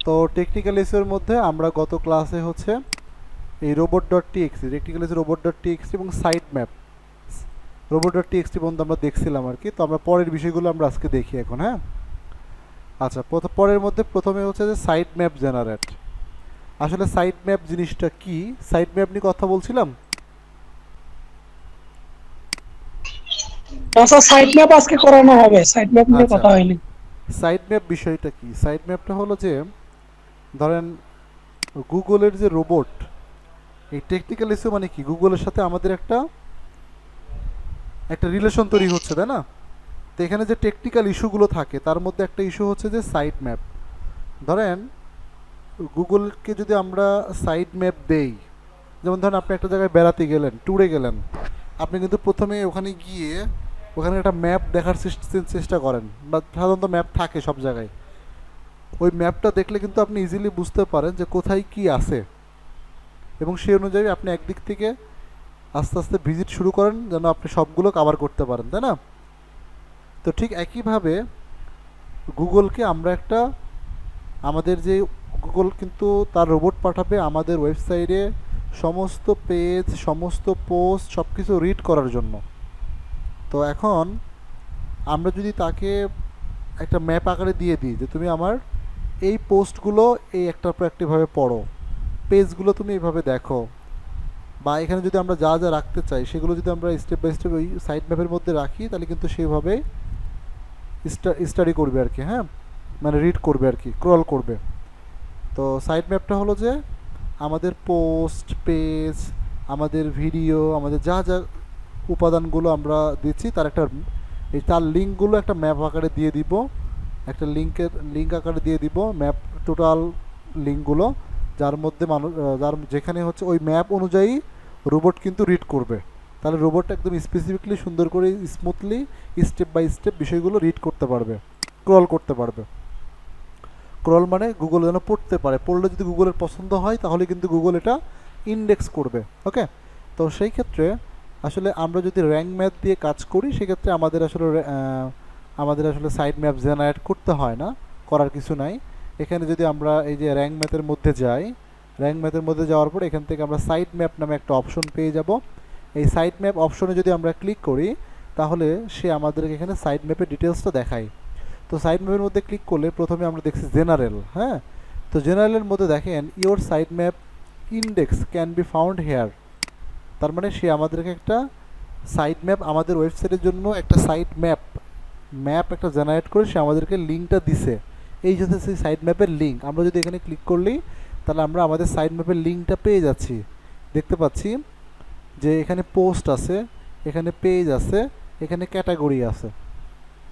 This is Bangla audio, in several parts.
তো টেকনিক্যাল ইস্যুর মধ্যে আমরা গত ক্লাসে হচ্ছে এই robot dot TXT, technical issue robot dot TXT এবং site map robot dot TXT পর্যন্ত আমরা দেখছিলাম আর কি। তো আমরা পরের বিষয়গুলো আমরা আজকে দেখি এখন। হ্যাঁ, আচ্ছা, পরের মধ্যে প্রথমে হচ্ছে যে সাইট ম্যাপ জেনারেট। আসলে সাইট ম্যাপ জিনিসটা কি, সাইট ম্যাপ নিয়ে কথা বলছিলাম। আচ্ছা, সাইট ম্যাপ আজকে করানো হবে, সাইট ম্যাপ নিয়ে আচ্ছা, কথা হয়নি। সাইট ম্যাপ বিষয়টা কি? সাইট ম্যাপটা হলো যে ধরেন গুগলের যে রোবট, এই টেকনিক্যাল ইস্যু মানে কি, গুগলের সাথে আমাদের একটা একটা রিলেশন তৈরি হচ্ছে, তাই না? তো এখানে যে টেকনিক্যাল ইস্যুগুলো থাকে তার মধ্যে একটা ইস্যু হচ্ছে যে সাইট ম্যাপ। ধরেন গুগলকে যদি আমরা সাইট ম্যাপ দেই, যেমন ধরেন আপনি একটা জায়গায় বেড়াতে গেলেন, ট্যুরে গেলেন, আপনি কিন্তু প্রথমে ওখানে গিয়ে ওখানে একটা ম্যাপ দেখার চেষ্টা করেন, বা সাধারণত ম্যাপ থাকে সব জায়গায়। ওই ম্যাপটা দেখলে কিন্তু আপনি ইজিলি বুঝতে পারেন যে কোথায় কি আছে, এবং সেই অনুযায়ী আপনি একদিক থেকে আস্তে আস্তে ভিজিট শুরু করেন যেন আপনি সবগুলো কভার করতে পারেন, তাই না? তো ঠিক একইভাবে গুগলকে আমরা একটা আমাদের যে গুগল কিন্তু তার রোবট পাঠাবে আমাদের ওয়েবসাইটে সমস্ত পেজ, সমস্ত পোস্ট, সব কিছু রিড করার জন্য। তো এখন আমরা যদি তাকে একটা ম্যাপ আকারে দিয়ে দিই যে তুমি আমার এই পোস্টগুলো এই একটার পর একটিভাবে পড়ো, পেজগুলো তুমি এইভাবে দেখো, বা এখানে যদি আমরা যা যা রাখতে চাই সেগুলো যদি আমরা স্টেপ বাই স্টেপ ওই সাইট ম্যাপের মধ্যে রাখি, তাহলে কিন্তু সেইভাবে স্টাডি করবে আর কি। হ্যাঁ, মানে রিড করবে আর কি, ক্রল করবে। তো সাইট ম্যাপটা হলো যে আমাদের পোস্ট, পেজ, আমাদের ভিডিও, আমাদের যা যা উপাদানগুলো আমরা দিচ্ছি তার একটা তার লিঙ্কগুলো একটা ম্যাপ আকারে দিয়ে দিব, একটা লিঙ্ক আকারে দিয়ে দিব ম্যাপ, টোটাল লিঙ্কগুলো, যার মধ্যে মানুষ যার যেখানে হচ্ছে ওই ম্যাপ অনুযায়ী রোবট কিন্তু রিড করবে। তাহলে রোবট একদম স্পেসিফিকলি সুন্দর করে স্মুথলি স্টেপ বাই স্টেপ বিষয়গুলো রিড করতে পারবে, ক্রল করতে পারবে। ক্রল মানে গুগল যেন পড়তে পারে, পড়লে যদি গুগলের পছন্দ হয় তাহলে কিন্তু গুগল এটা ইন্ডেক্স করবে। ওকে, তো সেই ক্ষেত্রে আসলে আমরা যদি র্যাঙ্ক ম্যাথ দিয়ে কাজ করি সেক্ষেত্রে আমাদের আসলে সাইড ম্যাপ জেনারেট করতে হয় না, করার কিছু নাই। এখানে যদি আমরা এই যে র্যাঙ্ক ম্যাথের মধ্যে যাই, র্যাঙ্ক ম্যাথের মধ্যে যাওয়ার পর এখান থেকে আমরা সাইড ম্যাপ নামে একটা অপশন পেয়ে যাব। এই সাইড ম্যাপ অপশনে যদি আমরা ক্লিক করি তাহলে সে আমাদেরকে এখানে সাইড ম্যাপের ডিটেলসটা দেখায়। তো সাইড ম্যাপের মধ্যে ক্লিক করলে প্রথমে আমরা দেখছি জেনারেল। হ্যাঁ, তো জেনারেলের মধ্যে দেখেন your side map index can be found hair. তার মানে সে আমাদেরকে একটা সাইট ম্যাপ, আমাদের ওয়েবসাইটের জন্য একটা সাইট ম্যাপ একটা জেনারেট করে সে আমাদেরকে লিঙ্কটা দিছে। এই যে সেই সাইট ম্যাপের লিঙ্ক, আমরা যদি এখানে ক্লিক করলেই তাহলে আমরা আমাদের সাইট ম্যাপের লিঙ্কটা পেয়ে যাচ্ছি। দেখতে পাচ্ছি যে এখানে পোস্ট আছে, এখানে পেজ আছে, এখানে ক্যাটাগরি আছে।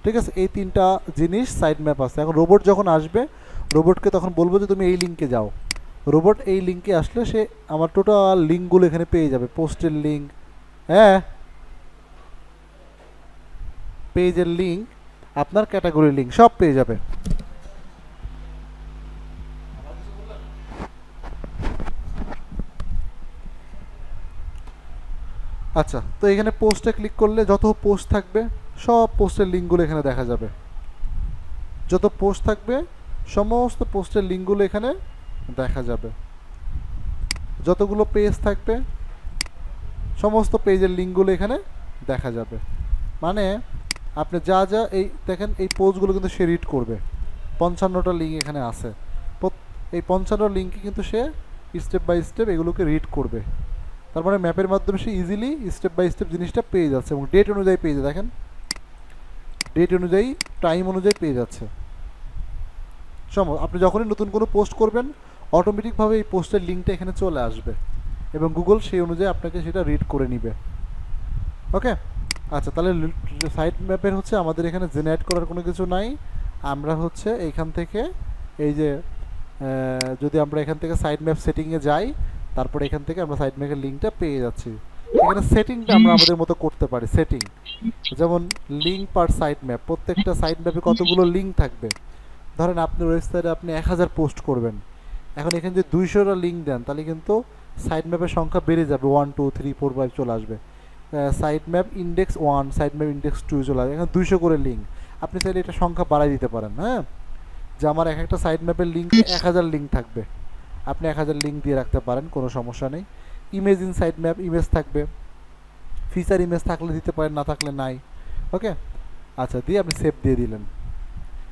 ঠিক আছে, এই তিনটা জিনিস সাইট ম্যাপ আছে। এখন রোবট যখন আসবে, রোবটকে তখন বলবো যে তুমি এই লিঙ্কে যাও। রোবট এই লিঙ্কে আসলে সে আমার টোটাল লিঙ্কগুলো এখানে পেয়ে যাবে, পোস্টের লিঙ্ক, হ্যাঁ, পেজের লিঙ্ক, আপনার ক্যাটাগরি লিঙ্ক সব পেয়ে যাবে। আচ্ছা, তো এখানে পোস্টে ক্লিক করলে যত পোস্ট থাকবে সব পোস্টের লিঙ্কগুলো এখানে দেখা যাবে। যত পোস্ট থাকবে সমস্ত পোস্টের লিঙ্কগুলো এখানে দেখা যাবে। যতগুলো পেজ থাকবে সমস্ত পেজের লিঙ্কগুলো এখানে দেখা যাবে। মানে আপনি যা যা এই দেখেন এই পোস্টগুলো কিন্তু সে রিড করবে। 55টা লিঙ্ক এখানে আছে, এই 55 লিঙ্কে কিন্তু সে স্টেপ বাই স্টেপ এগুলোকে রিড করবে। তার মানে ম্যাপের মাধ্যমে সে ইজিলি স্টেপ বাই স্টেপ জিনিসটা পেয়ে যাচ্ছে, এবং ডেট অনুযায়ী পেয়ে যাচ্ছে। দেখেন ডেট অনুযায়ী, টাইম অনুযায়ী পেয়ে যাচ্ছে। আপনি যখনই নতুন কোনো পোস্ট করবেন অটোমেটিকভাবে এই পোস্টের লিঙ্কটা এখানে চলে আসবে, এবং গুগল সেই অনুযায়ী আপনাকে সেটা রিড করে নিবে। ওকে, আচ্ছা, তাহলে সাইট ম্যাপের হচ্ছে আমাদের এখানে জেনারেট করার কোনো কিছু নাই। আমরা হচ্ছে এইখান থেকে এই যে যদি আমরা এখান থেকে সাইট ম্যাপ সেটিংয়ে যাই, তারপরে এখান থেকে আমরা সাইট ম্যাপের লিঙ্কটা পেয়ে যাচ্ছি। এখানে সেটিংটা আমরা আমাদের মতো করতে পারি। সেটিং যেমন লিঙ্ক পার সাইট ম্যাপ, প্রত্যেকটা সাইট ম্যাপে কতগুলো লিঙ্ক থাকবে। ধরেন আপনার ওয়েবসাইটে আপনি 1000 পোস্ট করবেন, এখন এখানে যদি 200টা লিঙ্ক দেন তাহলে কিন্তু সাইট ম্যাপের সংখ্যা বেড়ে যাবে, 1 2 3 4 5 চলে আসবে। Site map index 1, site map index 2 চলে আসবে। এখানে 200 করে লিঙ্ক, আপনি চাইলে এটা সংখ্যা বাড়াই দিতে পারেন। হ্যাঁ, যে আমার এক একটা সাইড ম্যাপের লিঙ্কে 1000 লিঙ্ক থাকবে, আপনি 1000 লিঙ্ক দিয়ে রাখতে পারেন, কোনো সমস্যা নেই। Image in side map, image থাকবে, ফিচার ইমেজ থাকলে দিতে পারেন, না থাকলে নাই। ওকে, আচ্ছা, দিয়ে আপনি সেভ দিয়ে দিলেন।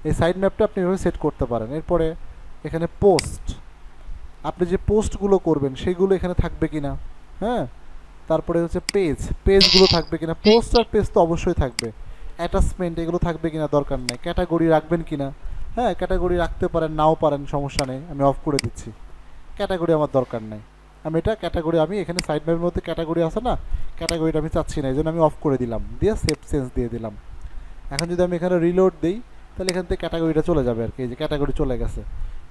এই সাইড ম্যাপটা আপনি এভাবে সেট করতে পারেন। এরপরে এখানে পোস্ট, আপনি যে পোস্টগুলো করবেন সেগুলো এখানে থাকবে কিনা, হ্যাঁ। তারপরে হচ্ছে পেজ, পেজগুলো থাকবে কিনা, পোস্ট আর পেজ তো অবশ্যই থাকবে। অ্যাটাচমেন্ট এগুলো থাকবে কিনা দরকার নেই। ক্যাটাগরি রাখবেন কিনা, হ্যাঁ ক্যাটাগরি রাখতে পারেন, নাও পারেন, সমস্যা নেই, আমি অফ করে দিচ্ছি। ক্যাটাগরি আমার দরকার নেই, আমি এটা ক্যাটাগরি, আমি এখানে সাইড ম্যাপের মধ্যে ক্যাটাগরি আছে না, ক্যাটাগরিটা আমি চাচ্ছি না, এই জন্য আমি অফ করে দিলাম, দিয়ে সেভ চেঞ্জ দিয়ে দিলাম। এখন যদি আমি এখানে রিলোড দিই তাহলে এখান থেকে ক্যাটাগরিটা চলে যাবে আর কি, এই যে ক্যাটাগরি চলে গেছে।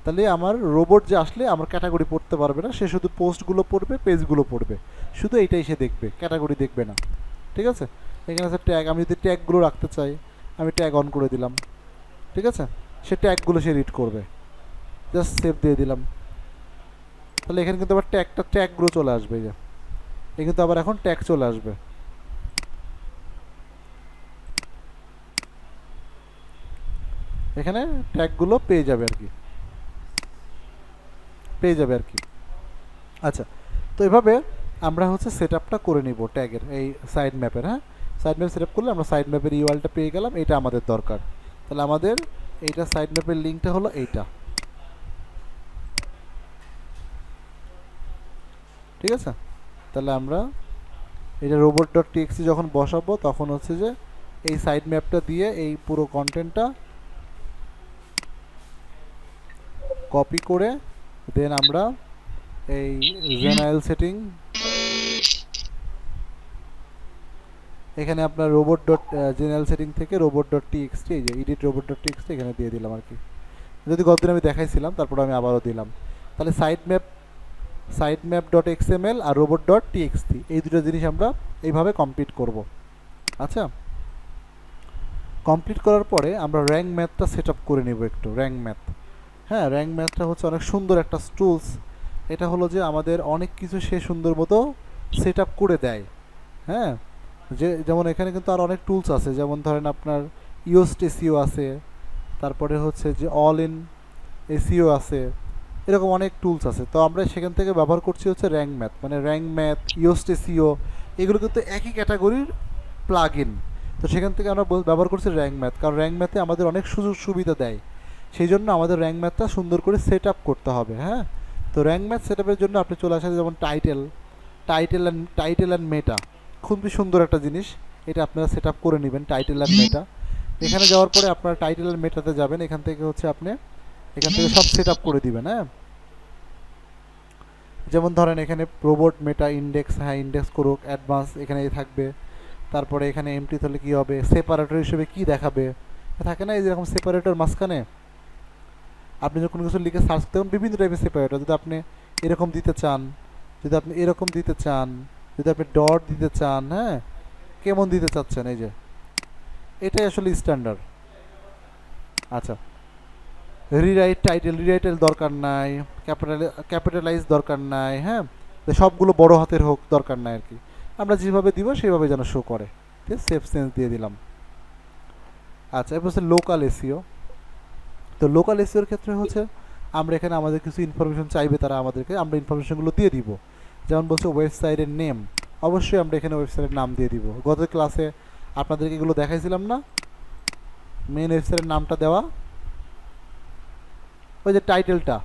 তাহলে আমার রোবট যে আসলে আমার ক্যাটাগরি পড়তে পারবে না, সে শুধু পোস্টগুলো পড়বে, পেজগুলো পড়বে, শুধু এইটাই সে দেখবে, ক্যাটাগরি দেখবে না। ঠিক আছে, এখানে আছে ট্যাগ, আমি যদি ট্যাগগুলো রাখতে চাই আমি ট্যাগ অন করে দিলাম। ঠিক আছে, সে ট্যাগগুলো সে রিড করবে, জাস্ট সেভ দিয়ে দিলাম। তাহলে এখানে কিন্তু আবার ট্যাগগুলো চলে আসবে, এই যে এই কিন্তু আবার এখন ট্যাগ চলে আসবে। এখানে ট্যাগগুলো পেয়ে যাবে আর কি, পেয়ে যাবে আর কি। আচ্ছা, তো এভাবে আমরা হচ্ছে সেট আপটা করে নিব ট্যাগের, এই সাইড ম্যাপের। হ্যাঁ, সাইড ম্যাপ সেট আপ করলে আমরা সাইড ম্যাপের ইউআরএলটা পেয়ে গেলাম, এটা আমাদের দরকার। তাহলে আমাদের এইটা সাইড ম্যাপের লিঙ্কটা হলো এইটা। ঠিক আছে, তাহলে আমরা এটা রোবট ডট টিএক্সটি যখন বসাবো তখন হচ্ছে যে এই সাইড ম্যাপটা দিয়ে এই পুরো কন্টেন্টটা কপি করে দেন আমরা এই জেনারেল সেটিং, এখানে আপনার রোবট ডট জেনারেল সেটিং থেকে রোবট ডট টিএক্সটি, এই যে এডিট রোবট ডট টিএক্সটি এখানে দিয়ে দিলাম আর কি। যদি গতদিন আমি দেখাইছিলাম, তারপর আমি আবারও দিলাম। তাহলে সাইড ম্যাপ ডট এক্সএমএল আর রোবট ডট টিএক্সটি এই দুটো জিনিস আমরা এইভাবে কমপ্লিট করব। আচ্ছা, কমপ্লিট করার পরে আমরা র্যাঙ্ক ম্যাথটা সেট আপ করে নেব একটু। র্যাঙ্ক ম্যাথ, হ্যাঁ র্যাঙ্ক ম্যাথটা হচ্ছে অনেক সুন্দর একটা টুলস। এটা হলো যে আমাদের অনেক কিছু সে সুন্দর মতো সেট আপ করে দেয়। হ্যাঁ, যেমন এখানে কিন্তু আর অনেক টুলস আছে, যেমন ধরেন আপনার ইওস্ট এসিও আছে, তারপরে হচ্ছে যে অল ইন এসিও আছে, এরকম অনেক টুলস আছে। তো আমরা সেখান থেকে ব্যবহার করছি হচ্ছে র্যাঙ্ক ম্যাথ, মানে র্যাঙ্ক ম্যাথ, ইওস্ট এসিও, এগুলো কিন্তু একই ক্যাটাগরির প্লাগ ইন। তো সেখান থেকে আমরা ব্যবহার করছি র্যাঙ্ক ম্যাথ, কারণ র্যাঙ্ক ম্যাথে আমাদের অনেক সুযোগ সুবিধা দেয়, সেই জন্য আমাদের র্যাঙ্ক ম্যাথটা সুন্দর করে সেট আপ করতে হবে। হ্যাঁ, তো র্যাঙ্ক ম্যাথ সেট আপের জন্য আপনি চলে আসেন যেমন টাইটেল অ্যান্ড মেটা, খুবই সুন্দর একটা জিনিস, এটা আপনারা সেট আপ করে নেবেন টাইটেল অ্যান্ড মেটা। এখানে যাওয়ার পরে আপনারা টাইটেল অ্যান্ড মেটাতে যাবেন, এখান থেকে হচ্ছে আপনি এখান থেকে সব সেট আপ করে দিবেন। হ্যাঁ, যেমন ধরেন এখানে রোবট মেটা ইন্ডেক্স, হ্যাঁ ইন্ডেক্স করুক, অ্যাডভান্স এখানে থাকবে। তারপরে এখানে এমটি হলে কী হবে, সেপারেটর হিসেবে কী দেখাবে, থাকে না এই যেরকম সেপারেটর মাঝখানে আপনি যখন কোনো কিছু লিখে সার্চ করতে বিভিন্ন টাইপের সেপারেটর, যদি আপনি এরকম দিতে চান, যদি আপনি এরকম দিতে চান, যদি আপনি ডট দিতে চান, হ্যাঁ কেমন দিতে চাচ্ছেন, এই যে এটাই আসলে স্ট্যান্ডার্ড। আচ্ছা, রিরাইটের দরকার নাই, ক্যাপিটালাইজ দরকার নাই, হ্যাঁ সবগুলো বড় হাতের হোক দরকার নাই আর কি, আমরা যেভাবে দিব সেইভাবে যেন শো করে। ঠিক সেভ সেন্স দিয়ে দিলাম। আচ্ছা, এরপর হচ্ছে লোকাল এসিও। তো লোকাল এসিওর ক্ষেত্রে হচ্ছে আমরা এখানে আমাদের কিছু ইনফরমেশন চাইবে তারা আমাদেরকে, আমরা ইনফরমেশনগুলো দিয়ে দিব। যেমন বলছে ওয়েবসাইটের নেম, অবশ্যই আমরা এখানে ওয়েবসাইটের নাম দিয়ে দিব। গত ক্লাসে আপনাদেরকে এগুলো দেখাইছিলাম না, মেন ওয়েবসাইটের নামটা দেওয়া, ওই যে টাইটেলটা।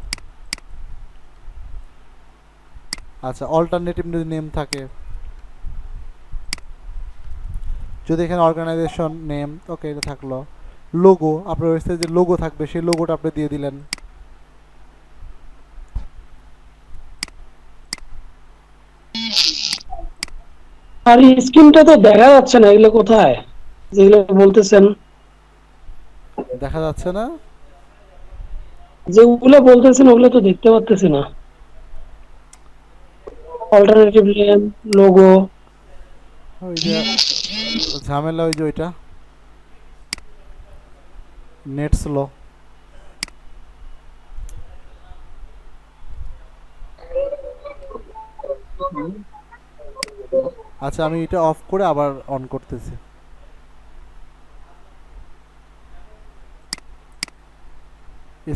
আচ্ছা, অল্টারনেটিভ যদি নেম থাকে, যদি এখানে অর্গানাইজেশন নেম, ওকে এটা থাকলো। লোগো, আপনার ওয়েবসাইটে যে লোগো থাকবে সেই লোগোটা আপনি দিয়ে দিলেন। আর স্ক্রিনটা তো দেখা যাচ্ছে না, এগুলো কোথায় যেগুলো বলতেছেন? দেখা যাচ্ছে না, যেগুলো বলতেছেন ওগুলো তো দেখতে পাচ্তেছি না। Alternative name, logo. ওই যে ঝামেলা, ওই যে ওইটা নেট স্লো। আচ্ছা, আমি এটা অফ করে আবার অন করতেছি।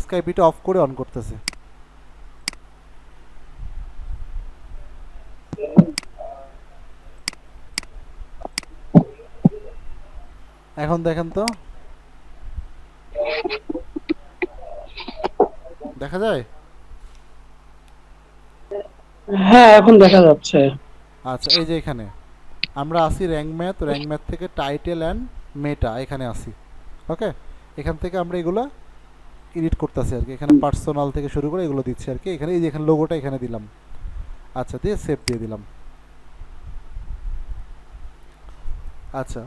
স্কাইপিটা অফ করে অন করতেছি। এখন দেখেন তো, দেখা যায়? হ্যাঁ, এখন দেখা যাচ্ছে। আচ্ছা, এই যে এখানে আমরা আসি র্যাঙ্ক ম্যাথ থেকে টাইটেল অ্যান্ড মেটা এখানে আসি। ওকে, এখান থেকে আমরা এগুলো এডিট করতেছি আর কি। এখানে পার্সোনাল থেকে শুরু করে এগুলো দিচ্ছি আর কি। এখানে এই যে এখানে লোগোটা এখানে দিলাম। আচ্ছা, দিয়ে সেভ দিয়ে দিলাম। আচ্ছা,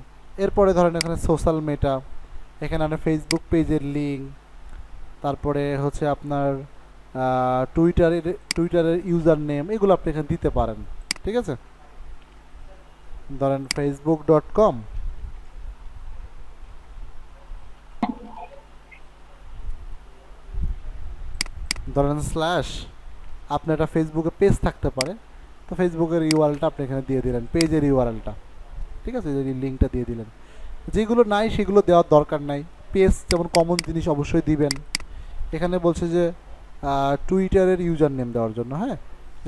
এরপরে ধরেন এখানে সোশ্যাল মেটা, এখানে আমরা ফেসবুক পেজের লিঙ্ক, তারপরে হচ্ছে আপনার টুইটারের ইউজার নেম, এগুলো আপনি এখানে দিতে পারেন। ঠিক আছে, ধরেন facebook.com, ধরেন স্ল্যাশ, আপনার একটা ফেসবুকে পেজ থাকতে পারে, তো ফেসবুকের ইউআরএলটা আপনি এখানে দিয়ে দিলেন, পেজের ইউআরএলটা। ঠিক আছে, যদি লিঙ্কটা দিয়ে দিলেন। যেগুলো নাই সেগুলো দেওয়ার দরকার নাই। পেজ যেমন কমন জিনিস অবশ্যই দিবেন। এখানে বলছে যে টুইটারের ইউজার নেম দেওয়ার জন্য, হ্যাঁ,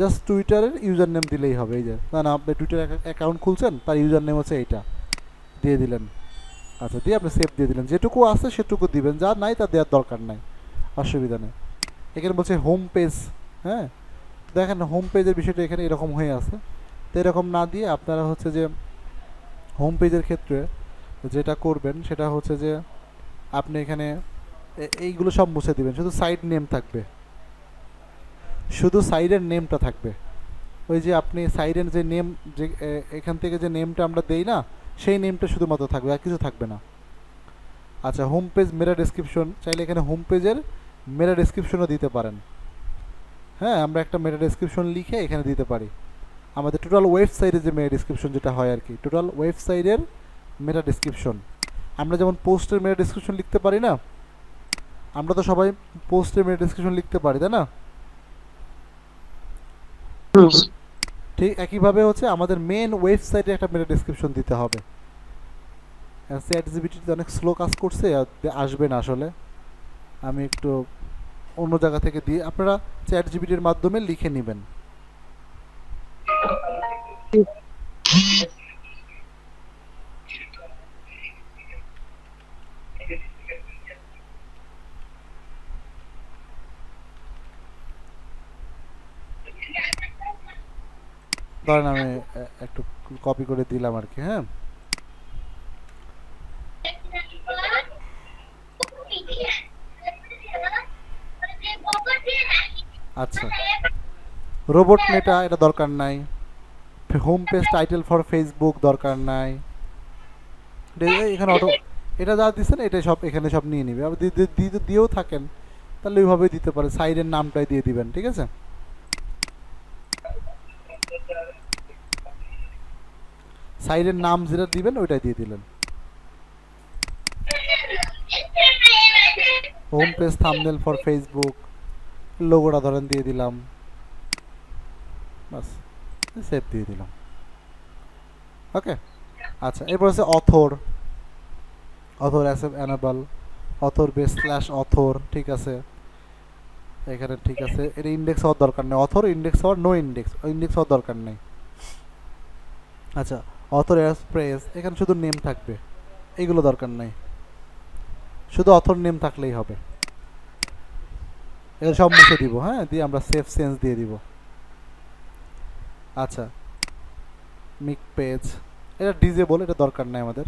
জাস্ট টুইটারের ইউজার নেম দিলেই হবে। এই যে না আপনি টুইটার অ্যাকাউন্ট খুলছেন, তার ইউজার নেম হচ্ছে এইটা, দিয়ে দিলেন। আচ্ছা, দিয়ে আপনি সেভ দিয়ে দিলেন। যেটুকু আছে সেটুকু দিবেন, যা নাই তা দেওয়ার দরকার নাই, অসুবিধা নেই। এখানে বলছে হোম পেজ, হ্যাঁ, দেখেন হোম পেজের বিষয়টা এখানে এরকম হয়ে আছে। তো এরকম না দিয়ে আপনারা হচ্ছে যে হোম পেজের ক্ষেত্রে যেটা করবেন সেটা হচ্ছে যে আপনি এখানে এইগুলো সব মুছে দিবেন, শুধু সাইড নেম থাকবে, শুধু সাইডের নেমটা থাকবে। ওই যে আপনি সাইডের যে নেম, যে এখান থেকে যে নেমটা আমরা দেই না, সেই নেমটা শুধুমাত্র থাকবে, আর কিছু থাকবে না। আচ্ছা, হোম পেজ মেরা ডেসক্রিপশন, চাইলে এখানে হোম পেজের মেরা ডেসক্রিপশনও দিতে পারেন। হ্যাঁ, আমরা একটা মেটা ডেসক্রিপশন লিখে এখানে দিতে পারি। আমাদের টোটাল ওয়েবসাইটের যে মেটা ডেসক্রিপশন যেটা হয় আর কি, টোটাল ওয়েবসাইটের মেটা ডেসক্রিপশন। আমরা যেমন পোস্টের মেটা ডেসক্রিপশন লিখতে পারি না, আমরা তো সবাই পোস্টের মেটা ডেসক্রিপশন লিখতে পারি, তাই না? হুম। ঠিক একইভাবে হচ্ছে আমাদের মেন ওয়েবসাইটে একটা মেটা ডেসক্রিপশন দিতে হবে। চ্যাট জিপিটিতে অনেক স্লো কাজ করছে, আসবে না আসলে। আমি একটু অন্য জায়গা থেকে দিয়ে, আপনারা চ্যাট জিপিটির মাধ্যমে লিখে নেবেন। ধরেন আমি একটু কপি করে দিলাম আর কি। হ্যাঁ, আচ্ছা, রোবট মেটা এটা দরকার নাই। Home page title for Facebook দরকার নাই। এখানে অটো, এটা যা দিচ্ছেন এটা সব এখানে সব নিয়ে নিবে। আবার দিয়েও থাকেন তাহলে ওইভাবেই দিতে পারে, সাইডের নামটাই দিয়ে দিবেন। ঠিক আছে, সাইডের নাম যেটা দিবেন ওইটাই দিয়ে দিলেন। Home page thumbnail for Facebook, লোগোটা ধরেন দিয়ে দিলাম, বাস, সেভ দিয়ে দিলাম। ওকে, আচ্ছা, এরপর হচ্ছে author, author as enable, author base slash author. ঠিক আছে, এখানে ঠিক আছে, এটা ইন্ডেক্স হওয়ার দরকার নেই। অথর ইন্ডেক্স হওয়ার, নো ইন্ডেক্স, ইন্ডেক্স হওয়ার দরকার নেই। আচ্ছা, অথর এক্সপ্রেস, এখানে শুধু নেম থাকবে, এইগুলো দরকার নেই, শুধু অথর নেম থাকলেই হবে। এগুলো সব মুছে দিব। হ্যাঁ, দিয়ে আমরা সেভ চেঞ্জ দিয়ে দিব। আচ্ছা, মিক পেজ, এটা ডিজেবল, এটা দরকার নাই আমাদের।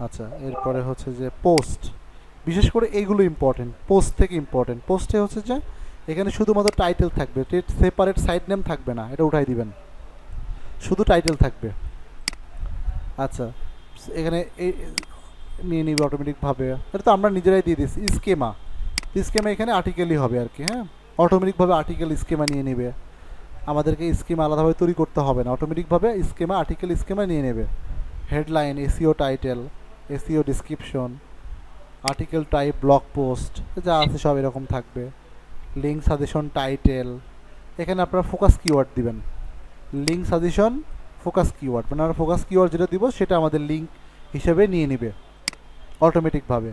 আচ্ছা, এরপরে হচ্ছে যে পোস্ট, বিশেষ করে এইগুলো ইম্পর্টেন্ট, পোস্ট থেকে ইম্পর্টেন্ট। পোস্টে হচ্ছে যে এখানে শুধুমাত্র টাইটেল থাকবে, সেপারেট সাইড নেম থাকবে না, এটা উঠাই দিবেন, শুধু টাইটেল থাকবে। আচ্ছা, এখানে নিয়ে নিবে অটোমেটিকভাবে, এটা তো আমরা নিজেরাই দিয়ে দিচ্ছি। স্কেমা, স্কেমা এখানে আর্টিকেলই হবে আর কি। হ্যাঁ, অটোমেটিকভাবে আর্টিকেল স্কেমা নিয়ে নেবে, আমাদেরকে স্কিমা আলাদাভাবে তৈরি করতে হবে না, অটোমেটিকভাবে স্কিমা আর্টিকেল স্কিমা নিয়ে নেবে। Headline, SEO title, SEO description, article type, blog post, যা আছে সব এরকম থাকবে। লিঙ্ক সাজেশন টাইটেল, এখানে আপনারা ফোকাস কিওয়ার্ড দিবেন। লিঙ্ক সাজেশন ফোকাস কিওয়ার্ড, মানে আমরা ফোকাস কিওয়ার্ড যেটা দিব সেটা আমাদের লিঙ্ক হিসেবে নিয়ে নেবে অটোমেটিকভাবে।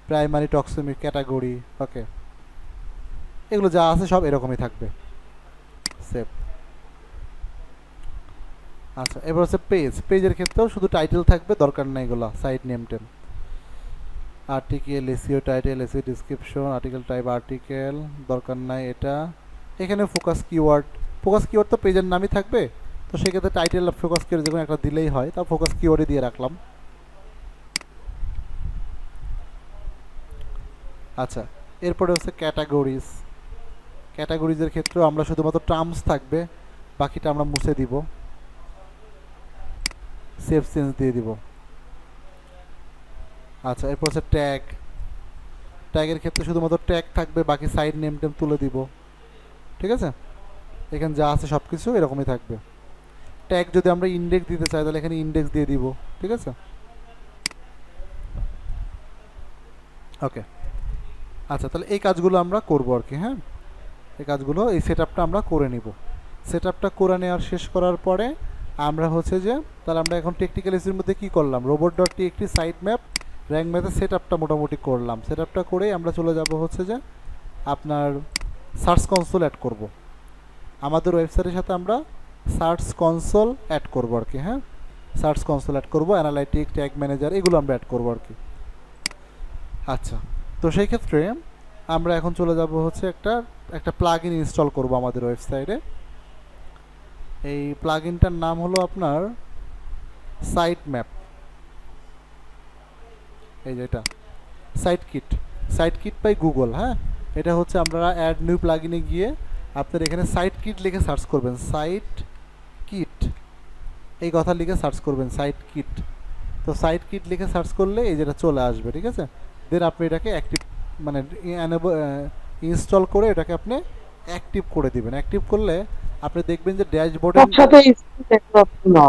প্রাইমারি টক্সিমিক ক্যাটাগরি, ওকে, এগুলো যা আছে সব এরকমই থাকবে। সেভ। আচ্ছা, এবার হচ্ছে পেজের ক্ষেত্রেও শুধু টাইটেল থাকবে, দরকার নেই এগুলো, সাইট নেম টেম, article, SEO title, SEO description, article type article, দরকার নাই এটা। এখানে ফোকাস কিওয়ার্ড তো পেজের নামই থাকবে, তো সেক্ষেত্রে টাইটেল আর ফোকাস কিওয়ার্ড যেকোনো একটা দিলেই হয়, তা ফোকাস কিওয়ার্ডে দিয়ে রাখলাম। আচ্ছা, এরপরে হচ্ছে ক্যাটাগরিজের ক্ষেত্রেও আমরা শুধুমাত্র টার্মস থাকবে, বাকিটা আমরা মুছে দিব, সেভ চেঞ্জ দিয়ে দিব। আচ্ছা, এরপর হচ্ছে ট্যাগের ক্ষেত্রে শুধুমাত্র ট্যাগ থাকবে, বাকি সাইড নেম টেম তুলে দিব। ঠিক আছে, এখানে যা আছে সব কিছু এরকমই থাকবে। ট্যাগ যদি আমরা ইন্ডেক্স দিতে চাই তাহলে এখানে ইন্ডেক্স দিয়ে দিব। ঠিক আছে, ওকে। আচ্ছা, তাহলে এই কাজগুলো আমরা করবো আর কি। হ্যাঁ, এই কাজগুলো, এই সেট আপটা আমরা করে নিব। সেট আপটা করে নেওয়ার শেষ করার পরে আমরা হচ্ছে যে, তাহলে আমরা এখন টেকনিক্যাল ইস্যুর মধ্যে কী করলাম, রোবট.টি একটি সাইট ম্যাপ, র্যাঙ্ক ম্যাপে সেট আপটা মোটামুটি করলাম। সেট আপটা করেই আমরা চলে যাব হচ্ছে যে আপনার সার্চ কনসোল অ্যাড করব। আমাদের ওয়েবসাইটের সাথে আমরা সার্চ কনসোল অ্যাড করবো আর কি। হ্যাঁ, সার্চ কনসোল অ্যাড করবো, অ্যানালাইটিক, ট্যাগ ম্যানেজার, এগুলো আমরা অ্যাড করবো আর কি। আচ্ছা, তো সেই ক্ষেত্রে আমরা এখন চলে যাব হচ্ছে একটা প্লাগইন ইনস্টল করব আমাদের ওয়েবসাইটে। এই প্লাগইনটার নাম হলো আপনার সাইট ম্যাপ। এই যে এটা সাইট কিট বাই গুগল। হ্যাঁ, এটা হচ্ছে আমরা অ্যাড নিউ প্লাগইনে গিয়ে আপনার এখানে সাইট কিট লিখে সার্চ করবেন, সাইট কিট এই কথা লিখে সার্চ করবেন, সাইট কিট। তো সাইট কিট লিখে সার্চ করলে এই যেটা চলে আসবে। ঠিক আছে, দেন আপনি এটাকে অ্যাক্টিভ মানে ইনস্টল করে এটাকে আপনি অ্যাক্টিভ করে দিবেন। অ্যাক্টিভ করলে আপনি দেখবেন যে ড্যাশবোর্ডে তার সাথে screen দেখা যাচ্ছে না,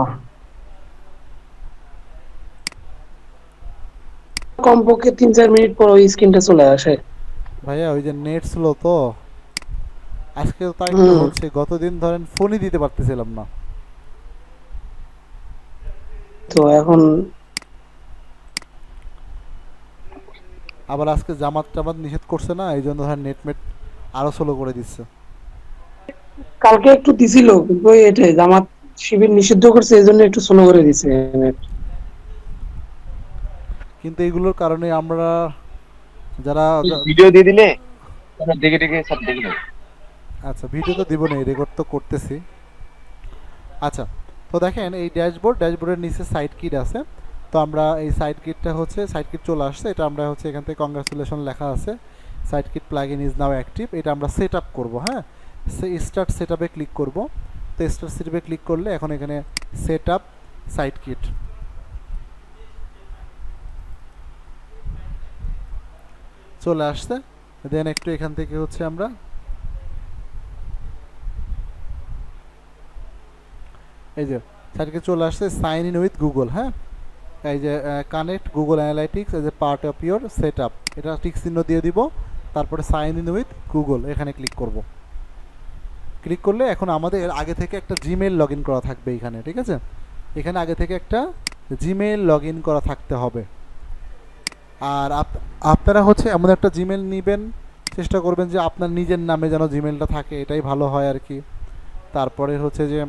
কমপক্ষে 3-4 মিনিট পর ওই স্ক্রিনটা চলে আসে। ভাইয়া ওই যে নেট স্লো তো আজকে, তাই একটু হচ্ছে। গতদিন ধরেন ফোনই দিতে পারতেছিলাম না। তো এখন আবার আজকে জামাত টামাত নিষেধ করছে না, এই জন্য ধরেন নেটমেট আরো স্লো করে দিচ্ছে। কালকে একটু দিছিল, কিন্তু ওই এটাই জামাত শিবির নিষিদ্ধ করছে, এই জন্য একটু স্লো করে দিছে নেট। কিন্তু এইগুলোর কারণে আমরা যারা ভিডিও দিয়ে দিলে তারা দেখে দেখে সব দেখে নেবে। আচ্ছা, ভিডিও তো দিব না, রেকর্ড তো করতেছি। আচ্ছা, তো দেখেন এই ড্যাশবোর্ডের নিচে সাইট কিট আছে। তো আমরা এই সাইট কিটটা হচ্ছে, সাইট কিট চলে আসছে, এটা আমরা হচ্ছে এখান থেকে কংগ্রাচুলেশন লেখা আছে, site kit plugin is now active. এটা আমরা সেট আপ করবো। হ্যাঁ, স্টার্ট সেট আপে ক্লিক করবো। তো স্টার্ট সেট আপে ক্লিক করলে এখন এখানে সেট আপ সাইট কিট চলে আসছে। দেন একটু এখান থেকে হচ্ছে আমরা এই যে সাইটকে চলে আসছে সাইন ইন উইথ গুগল। হ্যাঁ, এই যে connect Google analytics as a part of your set up, এটা টিক চিহ্ন দিয়ে দিব, তারপরে সাইন ইন উইথ গুগল এখানে ক্লিক করব। ক্লিক করলে এখন আমাদের আগে থেকে একটা জিমেইল লগ ইন করা থাকবে এখানে। ঠিক আছে, এখানে আগে থেকে একটা জিমেইল লগ ইন করা থাকতে হবে। আর আপনারা হচ্ছে এমন একটা জিমেইল নেবেন, চেষ্টা করবেন যে আপনার নিজের নামে যেন জিমেইলটা থাকে, এটাই ভালো হয় আর কি। তারপরে হচ্ছে যে,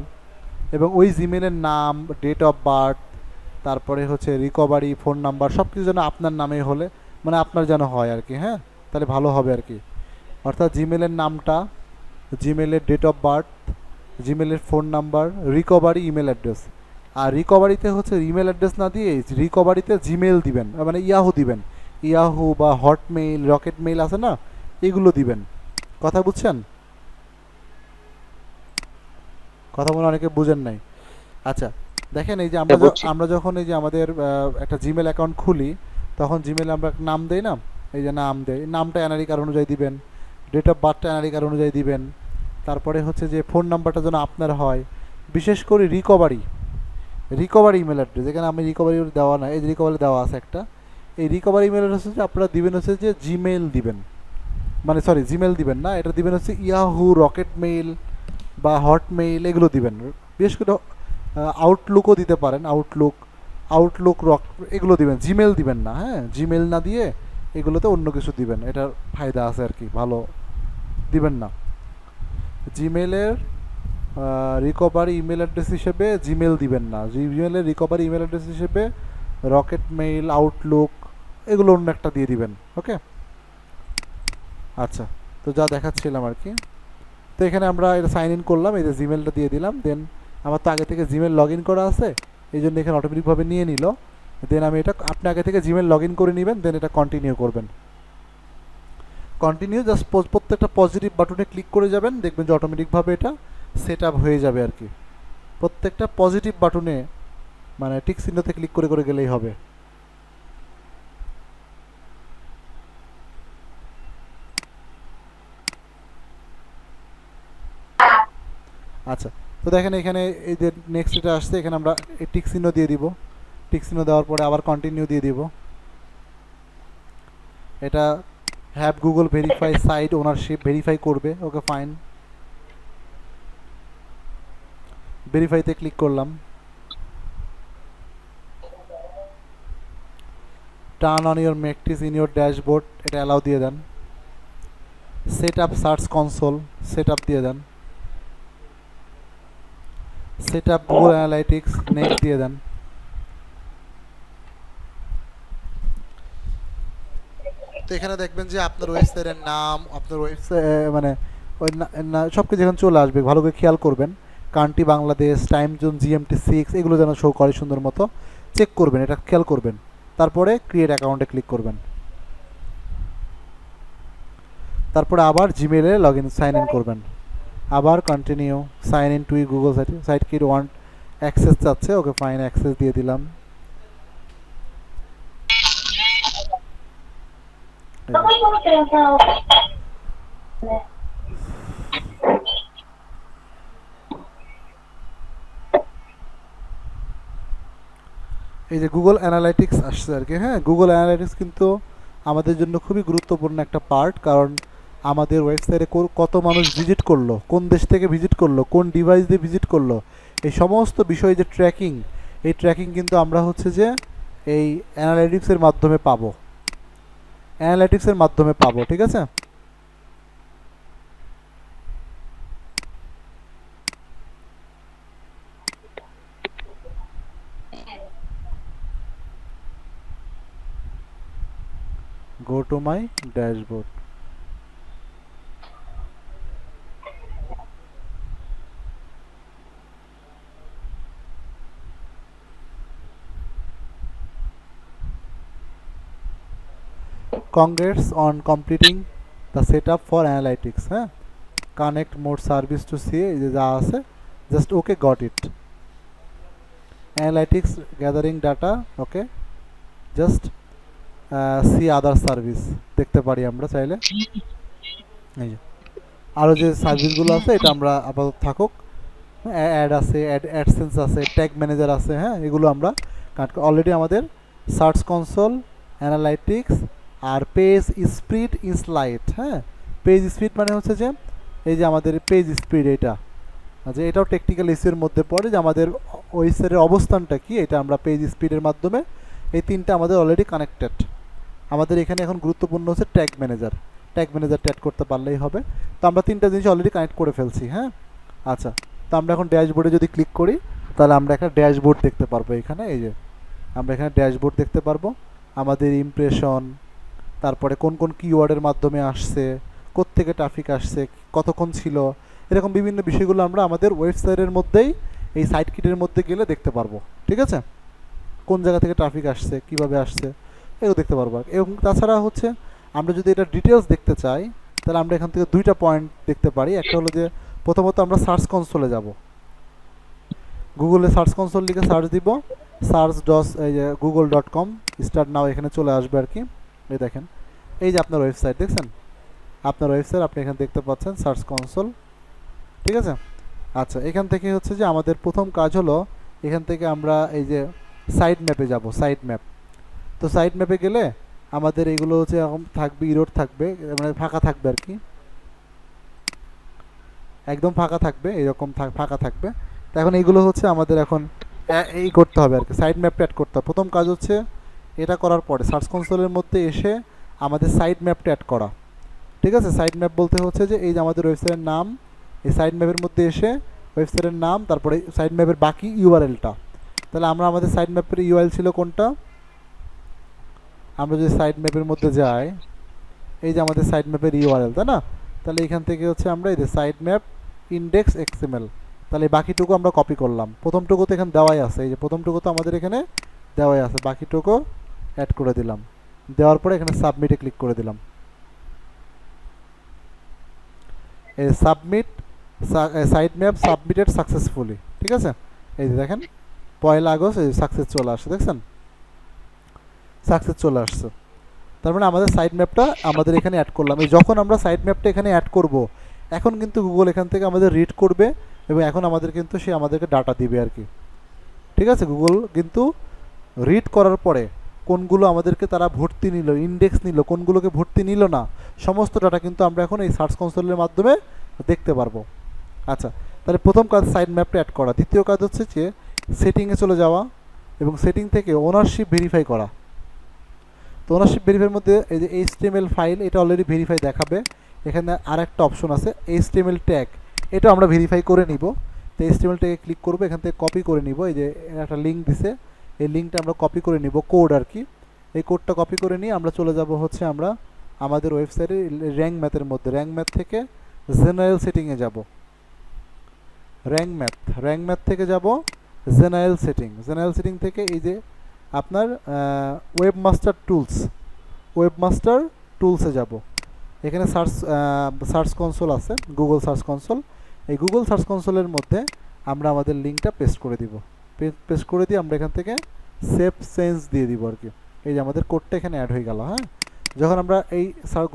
এবং ওই জিমেইলের নাম, ডেট অফ বার্থ, তারপরে হচ্ছে রিকভারি ফোন নাম্বার, সব কিছু যেন আপনার নামে হলে মানে আপনার যেন হয় আর কি। হ্যাঁ, তাহলে ভালো হবে আর কি। অর্থাৎ জিমেলের নামটা, জিমেলের ডেট অফ বার্থ, জিমেলের phone number, recovery email address. আর রিকভারিতে হচ্ছে ইমেল অ্যাড্রেস না দিয়ে রিকভারিতে জিমেল দিবেন, মানে ইয়াহু দিবেন। ইয়াহু বা হটমেইল, রকেট মেইল আছে না, এগুলো দিবেন। কথা বুঝছেন? কথা বলে অনেকে বুঝেন নাই। আচ্ছা, দেখেন এই যে আমরা যখন এই যে আমাদের একটা জিমেল অ্যাকাউন্ট খুলি, তখন জিমেলে আমরা নাম দেই না, এই যে নাম দেয়, নামটা এনআরই কার্ড অনুযায়ী দিবেন, ডেট অফ বার্থটা এনআরই কার্ড অনুযায়ী দিবেন। তারপরে হচ্ছে যে ফোন নাম্বারটা যেন আপনার হয়। বিশেষ করে রিকভারি ইমেল অ্যাড্রেস, এখানে আমি রিকভারি দেওয়া না, এই যে রিকভারি দেওয়া আছে একটা, এই রিকভারি ইমেল অ্যাড্রেস হচ্ছে আপনারা দিবেন হচ্ছে যে জিমেল দিবেন, মানে সরি জিমেল দিবেন না, এটা দিবেন হচ্ছে ইয়াহু, রকেট মেইল বা হটমেইল, এগুলো দিবেন। বিশেষ করে আউটলুকও দিতে পারেন, আউটলুক রক, এগুলো দিবেন, জিমেল দিবেন না। হ্যাঁ, জিমেল না দিয়ে এগুলোতে অন্য কিছু দিবেন, এটার ফায়দা আছে আর কি, ভালো দিবেন না। জিমেলের রিকভারি ইমেল অ্যাড্রেস হিসেবে জিমেল দিবেন না, জিমেলের রিকভারি ইমেল অ্যাড্রেস হিসেবে রকেট মেইল, আউটলুক, এগুলো অন্য একটা দিয়ে দিবেন। ওকে, আচ্ছা, তো যা দেখাচ্ছিলাম আর কি। তো এখানে আমরা এটা সাইন ইন করলাম, এই যে জিমেলটা দিয়ে দিলাম। দেন আমার তো আগে থেকে জিমেল লগ ইন করা আছে, এই জন্য এখানে অটোমেটিকভাবে নিয়ে নিল। দেন আমি এটা, আপনি আগে থেকে জিমেল লগ ইন করে নেবেন, দেন এটা কন্টিনিউ করবেন। কন্টিনিউ জাস্ট প্রত্যেকটা পজিটিভ বাটনে ক্লিক করে যাবেন, দেখবেন যে অটোমেটিকভাবে এটা সেট আপ হয়ে যাবে আর কি। প্রত্যেকটা পজিটিভ বাটনে মানে টিক চিহ্নতে ক্লিক করে করে গেলেই হবে। আচ্ছা, তো দেখেন এখানে এই যে নেক্সট এটা আসছে, এখানে আমরা এই টিক চিহ্ন দিয়ে দিব। টিক চিহ্ন দেওয়ার পরে আবার কন্টিনিউ দিয়ে দিব। এটা have Google verify site ownership verify করবে। ওকে, ফাইন, ভেরিফাইতে ক্লিক করলাম। Turn on your metrics in your dashboard, এটা অ্যালাউ দিয়ে দেন। Set up search console, set up দিয়ে দেন। Set up Google analytics, next দিয়ে দেন। তো এখানে দেখবেন যে আপনার ওয়েবসাইটের নাম, আপনার ওয়েবসাইট মানে ওই সব কিছু এখানে চলে আসবে, ভালো করে খেয়াল করবেন। Country Bangladesh, time zone GMT 6, এগুলো যেন শো করে সুন্দর মতো, চেক করবেন, এটা খেয়াল করবেন। তারপরে ক্রিয়েট অ্যাকাউন্টে ক্লিক করবেন। তারপরে আবার জিমেলে লগ ইন সাইন ইন করবেন। আবার continue, sign in to Google site kit want access চাচ্ছে। ওকে, ফাইন, অ্যাক্সেস দিয়ে দিলাম। এই যে গুগল অ্যানালাইটিক্স আসছে আর কি। হ্যাঁ, গুগল অ্যানালাইটিক্স কিন্তু আমাদের জন্য খুবই গুরুত্বপূর্ণ একটা পার্ট, কারণ আমাদের ওয়েবসাইটে কত মানুষ ভিজিট করলো, কোন দেশ থেকে ভিজিট করলো, কোন ডিভাইস দিয়ে ভিজিট করলো, এই সমস্ত বিষয় যে ট্র্যাকিং, এই ট্র্যাকিং কিন্তু আমরা হচ্ছে যে এই অ্যানালাইটিক্সের মাধ্যমে পাবো, অ্যানালাইটিক্সের মাধ্যমে পাবো। ঠিক আছে, go to my dashboard. Congrats on completing the setup for analytics. হ্যাঁ, connect more service to see এই যে যা আছে, just okay, got it. Analytics gathering data, okay, just see other service দেখতে পারি আমরা চাইলে। এই যে আরও যে সার্ভিসগুলো আছে এটা আমরা আপাতত থাকুক। অ্যাড আছে, অ্যাডসেন্স আছে, ট্যাগ ম্যানেজার আছে। হ্যাঁ, এগুলো আমরা অলরেডি আমাদের সার্চ কনসোল, অ্যানালাইটিক্স আর পেজ স্পিড ইনস্লাইট। হ্যাঁ, পেজ স্পিড মানে হচ্ছে যে এই যে আমাদের পেজ স্পিড, এটা আচ্ছা, এটাও টেকনিক্যাল ইস্যুর মধ্যে পড়ে যে আমাদের ওয়েবসাইটের অবস্থানটা কি, এটা আমরা পেজ স্পিডের মাধ্যমে, এই তিনটা আমাদের অলরেডি কানেক্টেড। আমাদের এখানে এখন গুরুত্বপূর্ণ হচ্ছে ট্যাগ ম্যানেজার, ট্যাগ ম্যানেজারটা অ্যাড করতে পারলেই হবে। তো আমরা তিনটা জিনিস অলরেডি কানেক্ট করে ফেলছি। হ্যাঁ, আচ্ছা, তো আমরা এখন ড্যাশবোর্ডে যদি ক্লিক করি, তাহলে আমরা একটা ড্যাশবোর্ড দেখতে পারবো এখানে। এই যে আমরা এখানে ড্যাশবোর্ড দেখতে পারবো, আমাদের ইমপ্রেশন, তারপরে কোন কোন কিওয়ার্ডের মাধ্যমে আসছে, কোত্থেকে ট্রাফিক আসছে, কতক্ষণ ছিল, এরকম বিভিন্ন বিষয়গুলো আমরা আমাদের ওয়েবসাইটের মধ্যেই এই সাইট কিটের মধ্যে গেলে দেখতে পারবো। ঠিক আছে, কোন জায়গা থেকে ট্রাফিক আসছে, কিভাবে আসছে, এগুলো দেখতে পারবো। এবং তাছাড়া হচ্ছে আমরা যদি এটা ডিটেলস দেখতে চাই, তাহলে আমরা এখান থেকে দুইটা পয়েন্ট দেখতে পারি। একটা হলো যে প্রথমত আমরা সার্চ কনসোলে যাব, গুগলে সার্চ কনসোল লিখে সার্চ দিব, সার্চ এই যে google.com স্টার্ট নাও, এখানে চলে আসবে আর কি। এই দেখেন, এই যে আপনার ওয়েবসাইট দেখছেন, আপনার ওয়েবসাইট আপনি এখানে দেখতে পাচ্ছেন সার্চ কনসোল। ঠিক আছে, আচ্ছা, এখান থেকে হচ্ছে যে আমাদের প্রথম কাজ হলো এখান থেকে আমরা এই যে সাইট ম্যাপে যাব, সাইট ম্যাপ। তো সাইট ম্যাপে গেলে আমাদের এগুলো হচ্ছে এরকম থাকবে, ইরোড থাকবে, মানে ফাঁকা থাকবে আর কি, একদম ফাঁকা থাকবে, এরকম ফাঁকা থাকবে। তো এখন এইগুলো হচ্ছে আমাদের এখন এই করতে হবে আর কি, সাইট ম্যাপটা অ্যাড করতে হবে। প্রথম কাজ হচ্ছে এটা করার পরে সার্চ কনসোলের মধ্যে এসে আমাদের সাইড ম্যাপটা অ্যাড করা। ঠিক আছে, সাইড ম্যাপ বলতে হচ্ছে যে এই যে আমাদের ওয়েবসাইটের নাম, এই সাইড ম্যাপের মধ্যে এসে ওয়েবসাইটের নাম, তারপরে সাইড ম্যাপের বাকি ইউআরএলটা। তাহলে আমরা আমাদের সাইড ম্যাপের ইউআরএল ছিল কোনটা? আমরা যদি সাইড ম্যাপের মধ্যে যাই, এই যে আমাদের সাইড ম্যাপের ইউআরএল, তাই না? তাহলে এখান থেকে হচ্ছে আমরা এই যে সাইড ম্যাপ ইন্ডেক্স এক্সএমএল, তাহলে এই বাকিটুকু আমরা কপি করলাম। প্রথমটুকু তো এখানে দেওয়াই আছে, এই যে প্রথমটুকু তো আমাদের এখানে দেওয়াই আছে, বাকিটুকু অ্যাড করে দিলাম। দেওয়ার পরে এখানে সাবমিটে ক্লিক করে দিলাম। এই submit, side map submitted successfully. ঠিক আছে, এই যে দেখেন 1 আগস্ট এই সাকসেস চলে আসছে, দেখছেন সাকসেস চলে আসছে। তার মানে আমাদের সাইড ম্যাপটা আমাদের এখানে অ্যাড করলাম। এই যখন আমরা সাইড ম্যাপটা এখানে অ্যাড করব, এখন কিন্তু গুগল এখান থেকে আমাদের রিড করবে এবং এখন আমাদের কিন্তু সে আমাদেরকে ডাটা দিবে আর কি। ঠিক আছে, গুগল কিন্তু রিড করার পরে কোনগুলো আমাদেরকে তারা ভর্তি নিল, ইন্ডেক্স নিল, কোনগুলোকে ভর্তি নিল না, সমস্ত ডাটা কিন্তু আমরা এখন এই সার্চ কনসোলের মাধ্যমে দেখতে পারবো। আচ্ছা, তাহলে প্রথম কাজ সাইড ম্যাপটা অ্যাড করা। দ্বিতীয় কাজ হচ্ছে যে সেটিংয়ে চলে যাওয়া এবং সেটিং থেকে ওনারশিপ ভেরিফাই করা। তো ওনারশিপ ভেরিফাইয়ের মধ্যে এই যে HTML ফাইল, এটা অলরেডি ভেরিফাই দেখাবে। এখানে আর একটা অপশন আছে HTML ট্যাগ, এটা আমরা ভেরিফাই করে নিব। তো HTML ট্যাগে ক্লিক করবো, এখান থেকে কপি করে নিব। এই যে একটা লিঙ্ক দিছে, এই লিঙ্কটা আমরা কপি করে নিব, কোড আর কি। এই কোডটা কপি করে নিয়ে আমরা চলে যাব হচ্ছে আমরা আমাদের ওয়েবসাইটে র্যাঙ্ক ম্যাথের মধ্যে, র্যাঙ্ক ম্যাথ থেকে জেনারেল সেটিংয়ে যাব। র্যাঙ্ক ম্যাথ থেকে যাব জেনারেল সেটিং। জেনারেল সেটিং থেকে এই যে আপনার ওয়েবমাস্টার টুলসে যাব। এখানে সার্চ কনসোল আছে, গুগল সার্চ কনসোল। এই গুগল সার্চ কনসোলের মধ্যে আমরা আমাদের লিঙ্কটা পেস্ট করে দিব। পেস্ট করে দিয়ে আমরা এখান থেকে সেভ চেঞ্জ দিয়ে দিব আর কি। এই যে আমাদের কোডটা এখানে অ্যাড হয়ে গেল। হ্যাঁ, যখন আমরা এই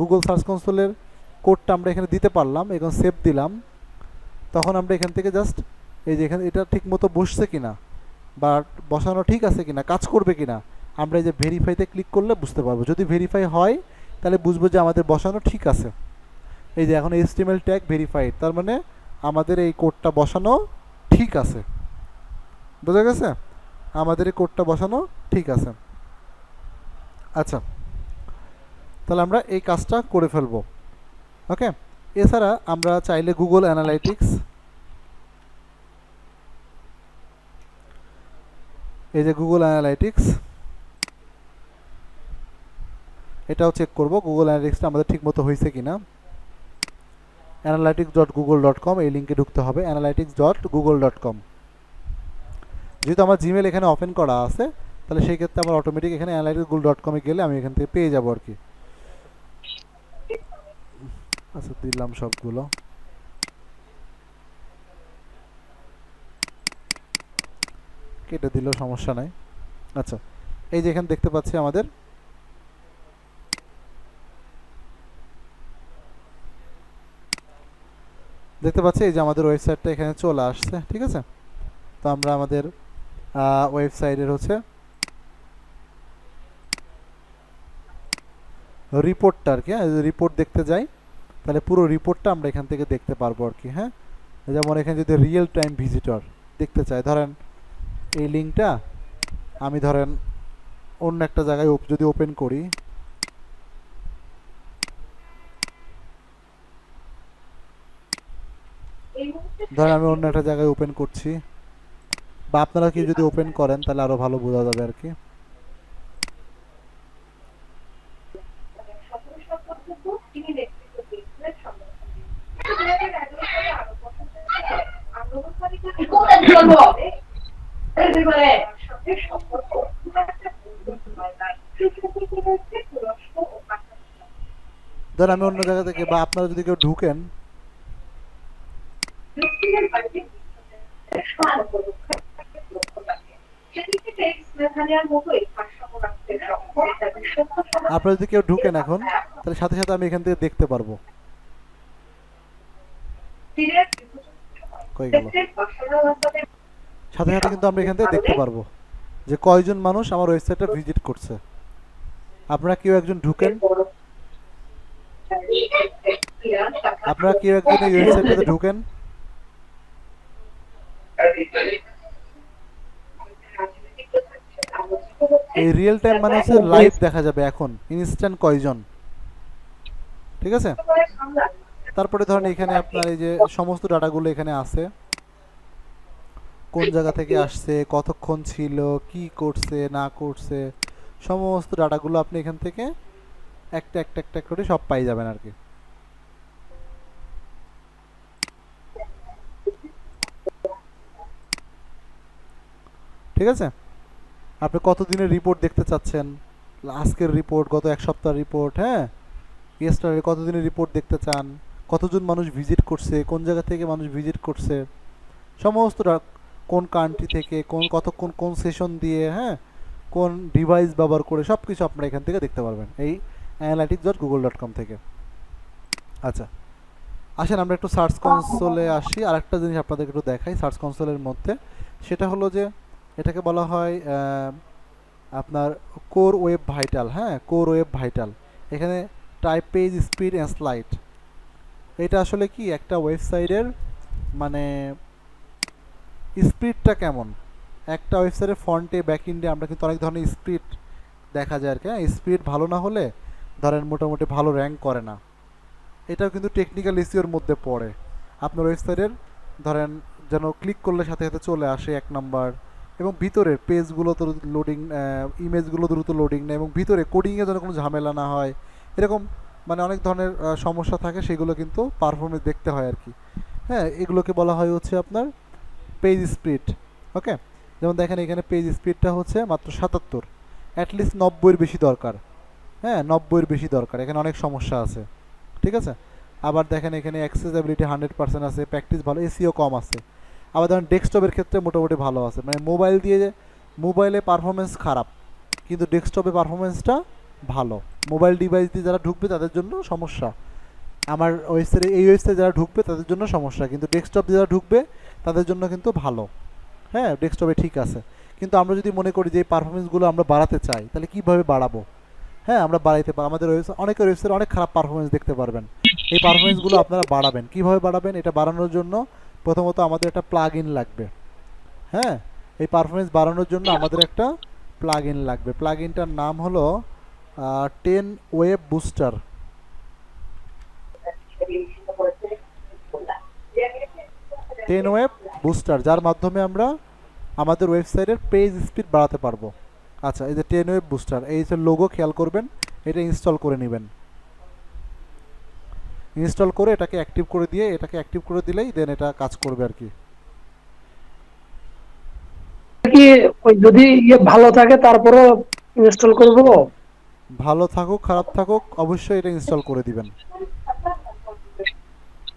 গুগল সার্চ কনসোলের কোডটা আমরা এখানে দিতে পারলাম, এখন সেভ দিলাম, তখন আমরা এখান থেকে জাস্ট এই যে এখানে এটা ঠিক মতো বসছে কিনা বা বসানো ঠিক আছে কিনা, কাজ করবে কিনা, আমরা এই যে ভেরিফাইতে ক্লিক করলে বুঝতে পারবো। যদি ভেরিফাই হয় তাহলে বুঝবো যে আমাদের বসানো ঠিক আছে। এই যে এখন HTML ট্যাগ ভেরিফাইড, তার মানে আমাদের এই কোডটা বসানো ঠিক আছে। বোঝা গেছে? আমাদের এই কোডটা বসানো ঠিক আছে। আচ্ছা, তাহলে আমরা এই কাজটা করে ফেলবো। ওকে, এছাড়া আমরা চাইলে গুগল অ্যানালাইটিক্স, এই যে গুগল অ্যানালাইটিক্স, এটাও চেক করব গুগল অ্যানালাইটিক্সটা আমাদের ঠিকমতো হয়েছে কিনা। analytics.google.com, এই লিঙ্কে ঢুকতে হবে, analytics.google.com। যেহেতু আমার জিমেল এখানে ওপেন করা আছে, তাহলে সেই ক্ষেত্রে আমার অটোমেটিক এখানে analytics.google.com এ গেলে আমি এখান থেকে পেয়ে যাব আর কি। আচ্ছা, দিলাম সবগুলো। কেটে দিলেও সমস্যা নাই। আচ্ছা, এই যে এখানে দেখতে পাচ্ছি আমাদের এই যে আমাদের ওয়েবসাইটটা এখানে চলে আসছে। ঠিক আছে, তো আমরা আমাদের ওয়েবসাইটের হচ্ছে রিপোর্টটা আর কি, হ্যাঁ, রিপোর্ট দেখতে যাই, তাহলে পুরো রিপোর্টটা আমরা এখান থেকে দেখতে পারবো আর কি। হ্যাঁ, যেমন এখানে যদি রিয়েল টাইম ভিজিটর দেখতে চাই, ধরেন এই লিঙ্কটা আমি ধরেন অন্য একটা জায়গায় যদি ওপেন করি, ধরেন আমি অন্য একটা জায়গায় ওপেন করছি, বা আপনারা কি যদি ওপেন করেন তাহলে আরো ভালো বোঝা যাবে আর কি। ধরেন আমি অন্য জায়গা থেকে, বা আপনারা যদি কেউ ঢুকেন, আপনারা যদি কেউ ঢুকেন এখন, তাহলে সাথে সাথে আমি এখান থেকে দেখতে পারবো। কই গেল? সাথে সাথে কিন্তু আমরা এখান থেকে দেখতে পারবো যে কয়জন মানুষ আমার ওয়েবসাইটটা ভিজিট করছে। আপনারা কেউ একজন ঢুকেন, আপনারা কেউ একজন এই ওয়েবসাইটটাতে ঢুকেন, এই রিয়েল টাইম মানে হচ্ছে লাইভ দেখা যাবে এখন ইনস্ট্যান্ট কয়জন ঠিক আছে। তারপরে ধরেন এখানে আপনার এই যে সমস্ত ডাটাগুলো এখানে আছে, কোন জায়গা থেকে আসছে, কতক্ষণ ছিল, কি করছে না করছে, সমস্ত ডাটাগুলো আপনি এখান থেকে একটা একটা একটা করে সব পাই যাবেন আর কি। ঠিক আছে। আপনি কতদিনের রিপোর্ট দেখতে চাচ্ছেন, আজকের রিপোর্ট, গত এক সপ্তাহ রিপোর্ট, হ্যাঁ, ইয়েস্টারডে কতদিনের রিপোর্ট দেখতে চান, কতজন মানুষ ভিজিট করছে, কোন জায়গা থেকে মানুষ ভিজিট করছে, সমস্ত কোন কান্ট্রি থেকে, কোন কতক্ষণ কোন সেশন দিয়ে, হ্যাঁ, কোন ডিভাইস ব্যবহার করে, সব কিছু আপনারা এখান থেকে দেখতে পারবেন এই analytics.google.com থেকে। আচ্ছা, আসেন আমরা একটু সার্চ কনসোলে আসি। আরেকটা জিনিস আপনাদেরকে একটু দেখাই সার্চ কনসোলের মধ্যে, সেটা হলো যে এটাকে বলা হয় আপনার কোর ওয়েব ভাইটাল। হ্যাঁ, কোর ওয়েব ভাইটাল। এখানে type page speed and slide, এটা আসলে কি একটা ওয়েবসাইটের মানে স্পিডটা কেমন। একটা ওয়েবসাইটের ফ্রন্টে ব্যাকএন্ডে আমরা কিন্তু অনেক ধরনের স্পিড দেখা যায় আর কি। হ্যাঁ, স্পিড ভালো না হলে ধরেন মোটামুটি ভালো র্যাঙ্ক করে না। এটাও কিন্তু টেকনিক্যাল ইস্যুর মধ্যে পড়ে। আপনার ওয়েবসাইটের ধরেন যেন ক্লিক করলে সাথে সাথে চলে আসে এক নাম্বার, এবং ভিতরের পেজগুলো তো লোডিং, ইমেজগুলো দ্রুত লোডিং নেয়, এবং ভিতরে কোডিংয়ে যেন কোনো ঝামেলা না হয়, এরকম মানে অনেক ধরনের সমস্যা থাকে, সেগুলো কিন্তু পারফরমেন্স দেখতে হয় আর কি। হ্যাঁ, এগুলোকে বলা হয় হচ্ছে আপনার পেজ স্পিড। ওকে, যেমন দেখেন এখানে পেজ স্পিডটা হচ্ছে মাত্র 77, অ্যাটলিস্ট 90-এর বেশি দরকার। হ্যাঁ, 90-এর বেশি দরকার, এখানে অনেক সমস্যা আছে। ঠিক আছে। আবার দেখেন এখানে অ্যাক্সেসিবিলিটি 100% আছে, প্র্যাকটিস ভালো, এসিও কম আছে। আবার ধরেন ডেস্কটপের ক্ষেত্রে মোটামুটি ভালো আছে, মানে মোবাইল দিয়ে মোবাইলে পারফরমেন্স খারাপ কিন্তু ডেস্কটপে পারফরমেন্সটা ভালো। মোবাইল ডিভাইস দিয়ে যারা ঢুকবে তাদের জন্য সমস্যা, আমার ওয়েবসাইটে এই ওয়েবসাইটে যারা ঢুকবে তাদের জন্য সমস্যা, কিন্তু ডেস্কটপ দিয়ে যারা ঢুকবে তাদের জন্য কিন্তু ভালো। হ্যাঁ, ডেস্কটপে ঠিক আছে, কিন্তু আমরা যদি মনে করি যে এই পারফরমেন্সগুলো আমরা বাড়াতে চাই, তাহলে কীভাবে বাড়াবো। হ্যাঁ, আমরা বাড়াইতে পারি, আমাদের ওয়েবসাইট, অনেকের ওয়েবসাইটে অনেক খারাপ পারফরমেন্স দেখতে পারবেন। এই পারফরমেন্সগুলো আপনারা বাড়াবেন, কীভাবে বাড়াবেন, এটা বাড়ানোর জন্য প্রথমত আমাদের একটা প্লাগ ইন লাগবে। হ্যাঁ, এই পারফরমেন্স বাড়ানোর জন্য আমাদের একটা প্লাগ ইন লাগবে। প্লাগ ইনটার নাম হলো 10 ওয়েব বুস্টার। 10 ওয়েব বুস্টার, যার মাধ্যমে আমরা আমাদের ওয়েবসাইটের পেজ স্পিড বাড়াতে পারবো। আচ্ছা, এই যে 10 ওয়েব বুস্টার, এই যে লোগো খেয়াল করবেন, এটা ইনস্টল করে নেবেন। ইনস্টল করে এটাকে অ্যাক্টিভ করে দিয়ে, এটাকে অ্যাক্টিভ করে দিলেই দেন এটা কাজ করবে আর কি। কি ওই যদি ভালো থাকে তারপরও ইনস্টল করব? ভালো থাকুক খারাপ থাকুক অবশ্যই এটা ইনস্টল করে দিবেন,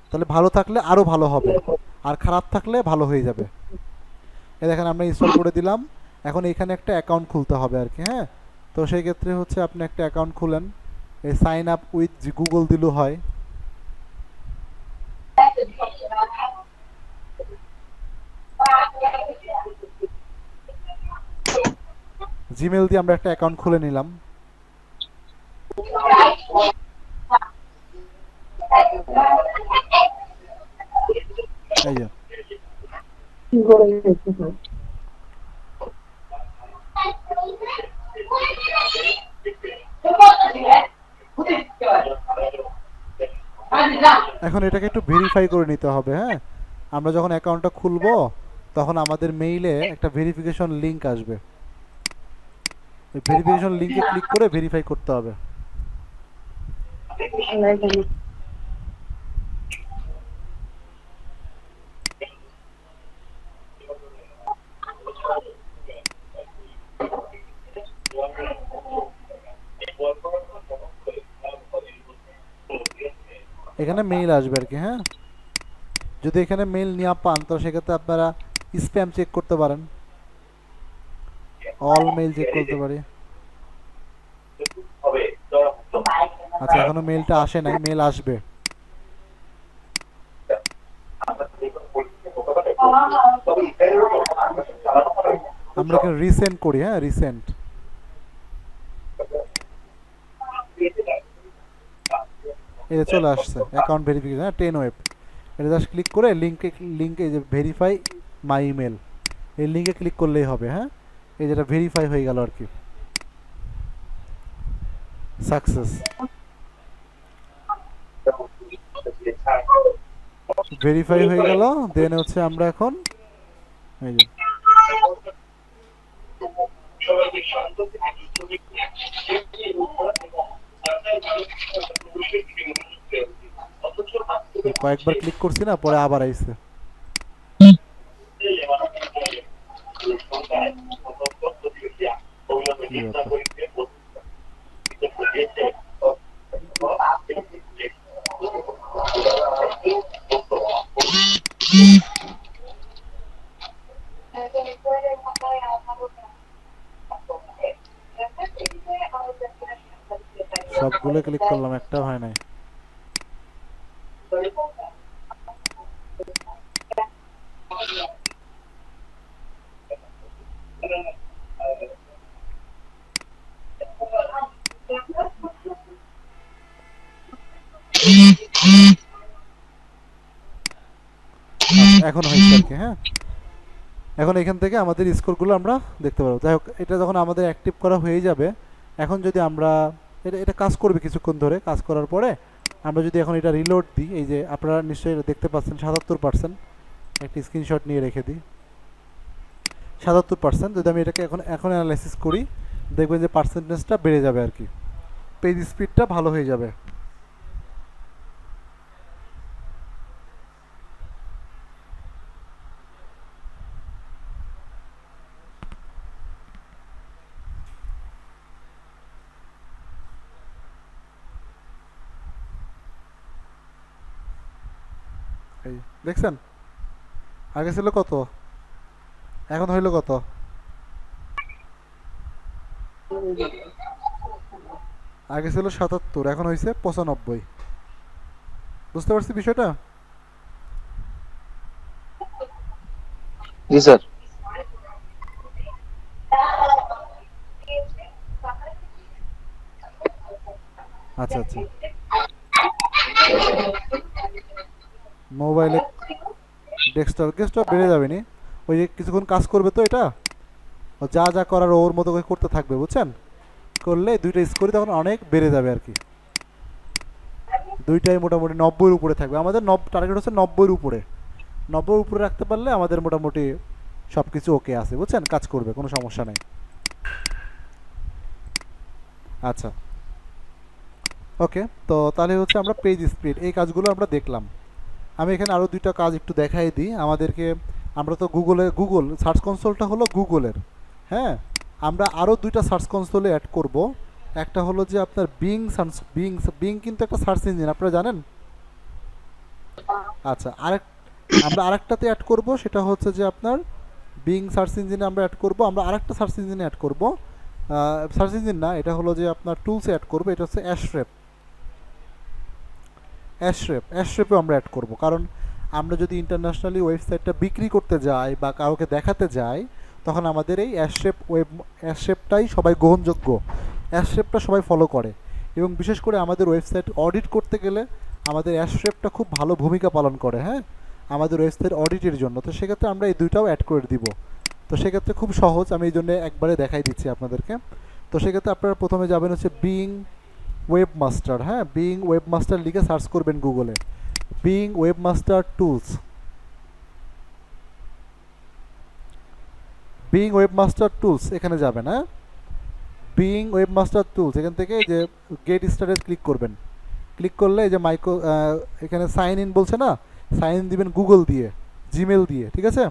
তাহলে ভালো থাকলে আরও ভালো হবে, আর খারাপ থাকলে ভালো হয়ে যাবে। এই দেখেন আমরা ইনস্টল করে দিলাম, এখন এখানে একটা অ্যাকাউন্ট খুলতে হবে আর কি। হ্যাঁ, তো সেই ক্ষেত্রে হচ্ছে আপনি একটা অ্যাকাউন্ট খুলেন, এই সাইন আপ উইথ গুগল দিলেও হয়। জিমেল দিয়ে আমরা একটা অ্যাকাউন্ট খুলে নিলাম। এই যে কি করে এখন এটাকে একটু ভেরিফাই করে নিতে হবে। হ্যাঁ, আমরা যখন অ্যাকাউন্টটা খুলবো তখন আমাদের মেইলে একটা ভেরিফিকেশন লিংক আসবে, ওই ভেরিফিকেশন লিংকে ক্লিক করে ভেরিফাই করতে হবে। এখানে মেইল আসবে আর কি। হ্যাঁ, যদি এখানে মেইল নিয়ে পান তো সেক্ষেত্রে আপনারা স্প্যাম চেক করতে পারেন, অল মেইল চেক করতে পারি। আচ্ছা, এখনো মেইলটা আসে নাই, মেইল আসবে। আমরা এখানে রিসেন্ট করি। হ্যাঁ, রিসেন্ট, এটা চলে আসছে অ্যাকাউন্ট ভেরিফিকেশন। হ্যাঁ, 10 ওয়েব, এটা জাস্ট ক্লিক করে লিঙ্কে যে ভেরিফাই মাই ইমেল, এই লিঙ্কে ক্লিক করলেই হবে। হ্যাঁ, এই যেটা ভেরিফাই হয়ে গেল আর কি, সাকসেস। ভেরিফাই হয়ে গেল। দেন হচ্ছে আমরা এখন এই যে কয়েকবার ক্লিক করছি না, পরে আবার আইছে। কি ব্যাপার? সবগুলো ক্লিক করলাম, একটা হয় নাই। এখন হয়েছে আর কি। হ্যাঁ, এখন এখান থেকে আমাদের স্কোরগুলো আমরা দেখতে পারবো। যাই হোক, এটা যখন আমাদের অ্যাক্টিভ করা হয়ে যাবে, এখন যদি আমরা এটা এটা কাজ করবে কিছুক্ষণ ধরে। কাজ করার পরে আমরা যদি এখন এটা রিলোড দিই, এই যে আপনারা নিশ্চয়ই এটা দেখতে পাচ্ছেন 77%। একটি স্ক্রিনশট নিয়ে রেখে দিই। 77%। যদি আমি এটাকে এখন এখন অ্যানালাইসিস করি, দেখবেন যে পার্সেন্টেজটা বেড়ে যাবে আর কি, পেজ স্পিডটা ভালো হয়ে যাবে। এই দেখছেন, আগে ছিল কত, এখন হইলো কত? আগে ছিল 77, এখন হয়েছে 95। বুঝতে পারছি বিষয়টা? জি স্যার। আচ্ছা আচ্ছা, মোবাইলে ডেস্কটপ বেড়ে যাবে নি। ওই যে কিছুক্ষণ কাজ করবে তো এটা, ও যা যা করার ওর মতো করে করতে থাকবে, বুঝছেন? করলে দুইটা স্কোরই তখন অনেক বেড়ে যাবে আর কি। দুইটাই মোটামুটি 90-এর উপরে থাকবে। আমাদের টার্গেট হচ্ছে 90-এর উপরে। 90-এর উপরে রাখতে পারলে আমাদের মোটামুটি সব কিছু ওকে আছে, বুঝছেন? কাজ করবে, কোনো সমস্যা নেই। আচ্ছা, ওকে। তো তাহলে হচ্ছে আমরা পেজ স্পিড এই কাজগুলো আমরা দেখলাম। আমি এখানে আরও দুইটা কাজ একটু দেখাই দিই আমাদেরকে। আমরা তো গুগল সার্চ কনসোলটা হলো গুগলের। হ্যাঁ, আমরা আরও দুইটা সার্চ কনসোলে অ্যাড করব। একটা হলো যে আপনার বিং কিন্তু একটা সার্চ ইঞ্জিন, আপনারা জানেন? আচ্ছা, আমরা আরেকটাতে অ্যাড করব, সেটা হচ্ছে যে আপনার বিং সার্চ ইঞ্জিনে আমরা অ্যাড করব। আমরা আরেকটা সার্চ ইঞ্জিনে অ্যাড করব, সার্চ ইঞ্জিন না, এটা হলো যে আপনার টুলসে অ্যাড করব। এটা হচ্ছে অ্যাশরেপেও আমরা অ্যাড করব। কারণ আমরা যদি ইন্টারন্যাশনালি ওয়েবসাইটটা বিক্রি করতে যাই বা কাউকে দেখাতে যাই, তখন আমাদের এই অ্যাশরেপটাই সবাই গ্রহণযোগ্য। অ্যাশরেপটা সবাই ফলো করে, এবং বিশেষ করে আমাদের ওয়েবসাইট অডিট করতে গেলে আমাদের অ্যাশরেপটা খুব ভালো ভূমিকা পালন করে। হ্যাঁ, আমাদের ওয়েবসাইট অডিটের জন্য। তো সেক্ষেত্রে আমরা এই দুইটাও অ্যাড করে দিব। তো সেক্ষেত্রে খুব সহজ, আমি এই জন্য একবারে দেখাই দিচ্ছি আপনাদেরকে। তো সেক্ষেত্রে আপনারা প্রথমে যাবেন হচ্ছে বিং ওয়েবমাস্টার। হ্যাঁ, বিং ওয়েবমাস্টার লিখে সার্চ করবেন গুগলে, being webmaster tools. Being webmaster tools এখানে যাবেন। হ্যাঁ, বিং ওয়েবমাস্টার টুলস, এখান থেকে এই যে গেট স্টার্টেড ক্লিক করবেন। ক্লিক করলে এই যে এখানে সাইন ইন বলছে না, সাইন ইন দিবেন গুগল দিয়ে, জিমেল দিয়ে। ঠিক আছে,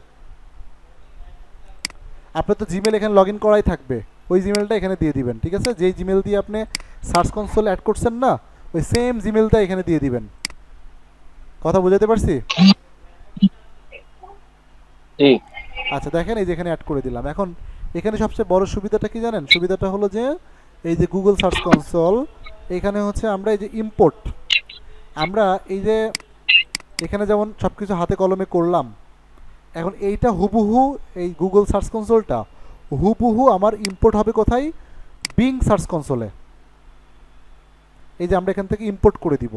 আপনার তো জিমেল এখানে লগ ইন করাই থাকবে, ওই জিমেলটা এখানে দিয়ে দিবেন। ঠিক আছে, যেই জিমেল দিয়ে আপনি সার্চ কনসোল অ্যাড করছেন না, ওই সেম জিমেলটা এখানে দিয়ে দিবেন। কথা বুঝাতে পারছি? জি। আচ্ছা, দেখেন এই যে এখানে অ্যাড করে দিলাম। এখন এখানে সবচেয়ে বড় সুবিধাটা কি জানেন? সুবিধাটা হলো যে এই যে গুগল সার্চ কনসোল, এখানে হচ্ছে আমরা এই যে ইম্পোর্ট, আমরা এই যে এখানে যেমন সব কিছু হাতে কলমে করলাম, এখন এইটা হুবহু এই গুগল সার্চ কনসোলটা হুবহু আমার ইম্পোর্ট হবে কোথায়? বিং সার্চ কনসোলে। এই যে আমরা এখান থেকে ইম্পোর্ট করে দিব।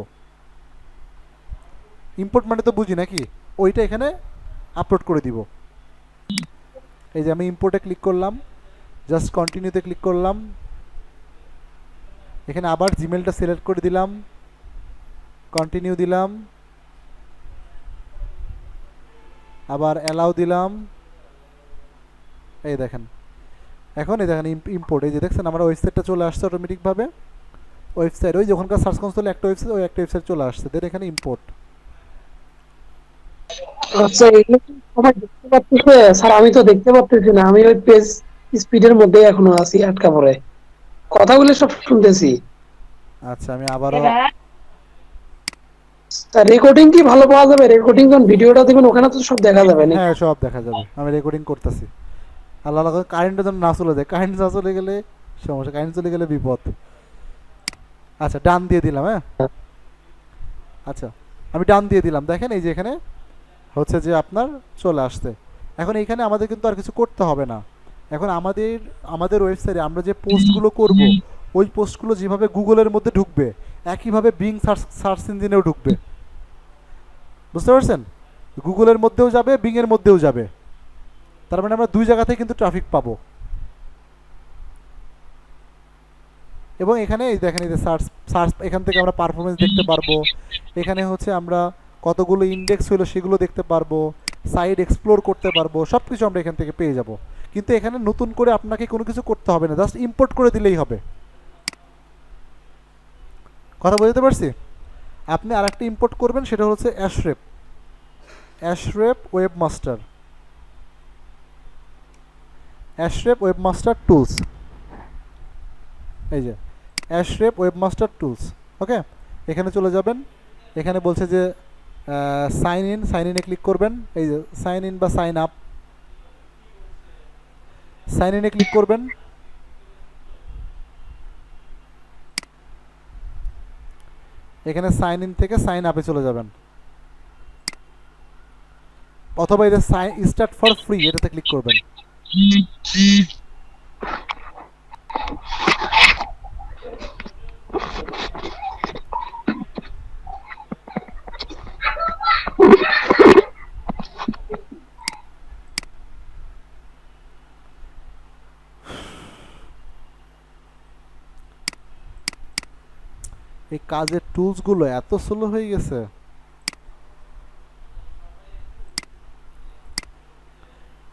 ইম্পোর্ট মানে তো বুঝি নাকি, ওইটা এখানে আপলোড করে দিব। এই যে আমি ইম্পোর্টে ক্লিক করলাম, জাস্ট কন্টিনিউতে ক্লিক করলাম, এখানে আবার জিমেলটা সিলেক্ট করে দিলাম, কন্টিনিউ দিলাম, আবার অ্যালাউ দিলাম। এই দেখেন, এখন এই দেখেন ইম্পোর্ট, এই যে দেখছেন আমার ওয়েবসাইটটা চলে আসছে অটোমেটিকভাবে। ওয়েবসাইট ওই যখনকার সার্চ কনসোলে একটা ওয়েবসাইট, ওই একটা ওয়েবসাইট চলে আসছে, দেন এখানে ইম্পোর্ট। আচ্ছা, এগুলো কি সবাই দেখতে পাচ্ছে? স্যার আমি তো দেখতে পাচ্ছি না, আমি ওই পেজ স্পিডের মধ্যে এখনো আছি আটকা পড়ে, কথাগুলো সব শুনতেছি। আচ্ছা আমি আবারও, রেকর্ডিং কি ভালো পাওয়া যাবে? রেকর্ডিং যখন ভিডিওটা দিবেন ওখানে তো সব দেখা যাবে নাকি? হ্যাঁ সব দেখা যাবে, আমি রেকর্ডিং করতেছি। আল্লাহ আল্লাহ করে কারেন্টটা যেন না চলে যায়, কারেন্ট না চলে গেলে সমস্যা, কারেন্ট চলে গেলে বিপদ। আচ্ছা ডান দিয়ে দিলাম, হ্যাঁ আচ্ছা আমি ডান দিয়ে দিলাম, দেখেন এই যে এখানে হচ্ছে যে আপনার চলে আসছে। এখন এইখানে আমাদের কিন্তু আর কিছু করতে হবে না। এখন আমাদের আমাদের ওয়েবসাইটে আমরা যে পোস্টগুলো করব, ওই পোস্টগুলো যেভাবে গুগলের মধ্যে ঢুকবে, একইভাবে বিং সার্চ সার্চ ইঞ্জিনেও ঢুকবে। বুঝতে পারছেন? গুগলের মধ্যেও যাবে, বিংয়ের মধ্যেও যাবে। তার মানে আমরা দুই জায়গাতে কিন্তু ট্রাফিক পাবো। এবং এখানে এই দেখেন, এই যে সার্চ সার্চ, এখান থেকে আমরা পারফরমেন্স দেখতে পারবো। এখানে হচ্ছে আমরা কতগুলো ইন্ডেক্স হলো সেগুলো দেখতে পারবো, সাইট এক্সপ্লোর করতে পারবো, সব কিছু আমরা এখান থেকে পেয়ে যাব। কিন্তু এখানে নতুন করে আপনাকে কোনো কিছু করতে হবে না, জাস্ট ইম্পোর্ট করে দিলেই হবে। কথা বুঝতে পারছি? আপনি আরেকটা ইম্পোর্ট করবেন, সেটা হচ্ছে অ্যাশরেপ, অ্যাশরেপ ওয়েবমাস্টার, অ্যাশরেপ ওয়েবমাস্টার টুলস। এই যে অ্যাশরেপ ওয়েবমাস্টার টুলস, ওকে। এখানে চলে যাবেন, এখানে বলছে যে সাইন ইন, সাইন ইনে ক্লিক করবেন। এই যে সাইন ইন বা সাইন আপ, সাইন ইনে ক্লিক করবেন। এখানে সাইন ইন থেকে সাইন আপে চলে যাবেন, অথবা এই যে সাইন স্টার্ট ফর ফ্রি, এটাতে ক্লিক করবেন। এই কাজের টুলসগুলো এত স্লো হয়ে গেছে।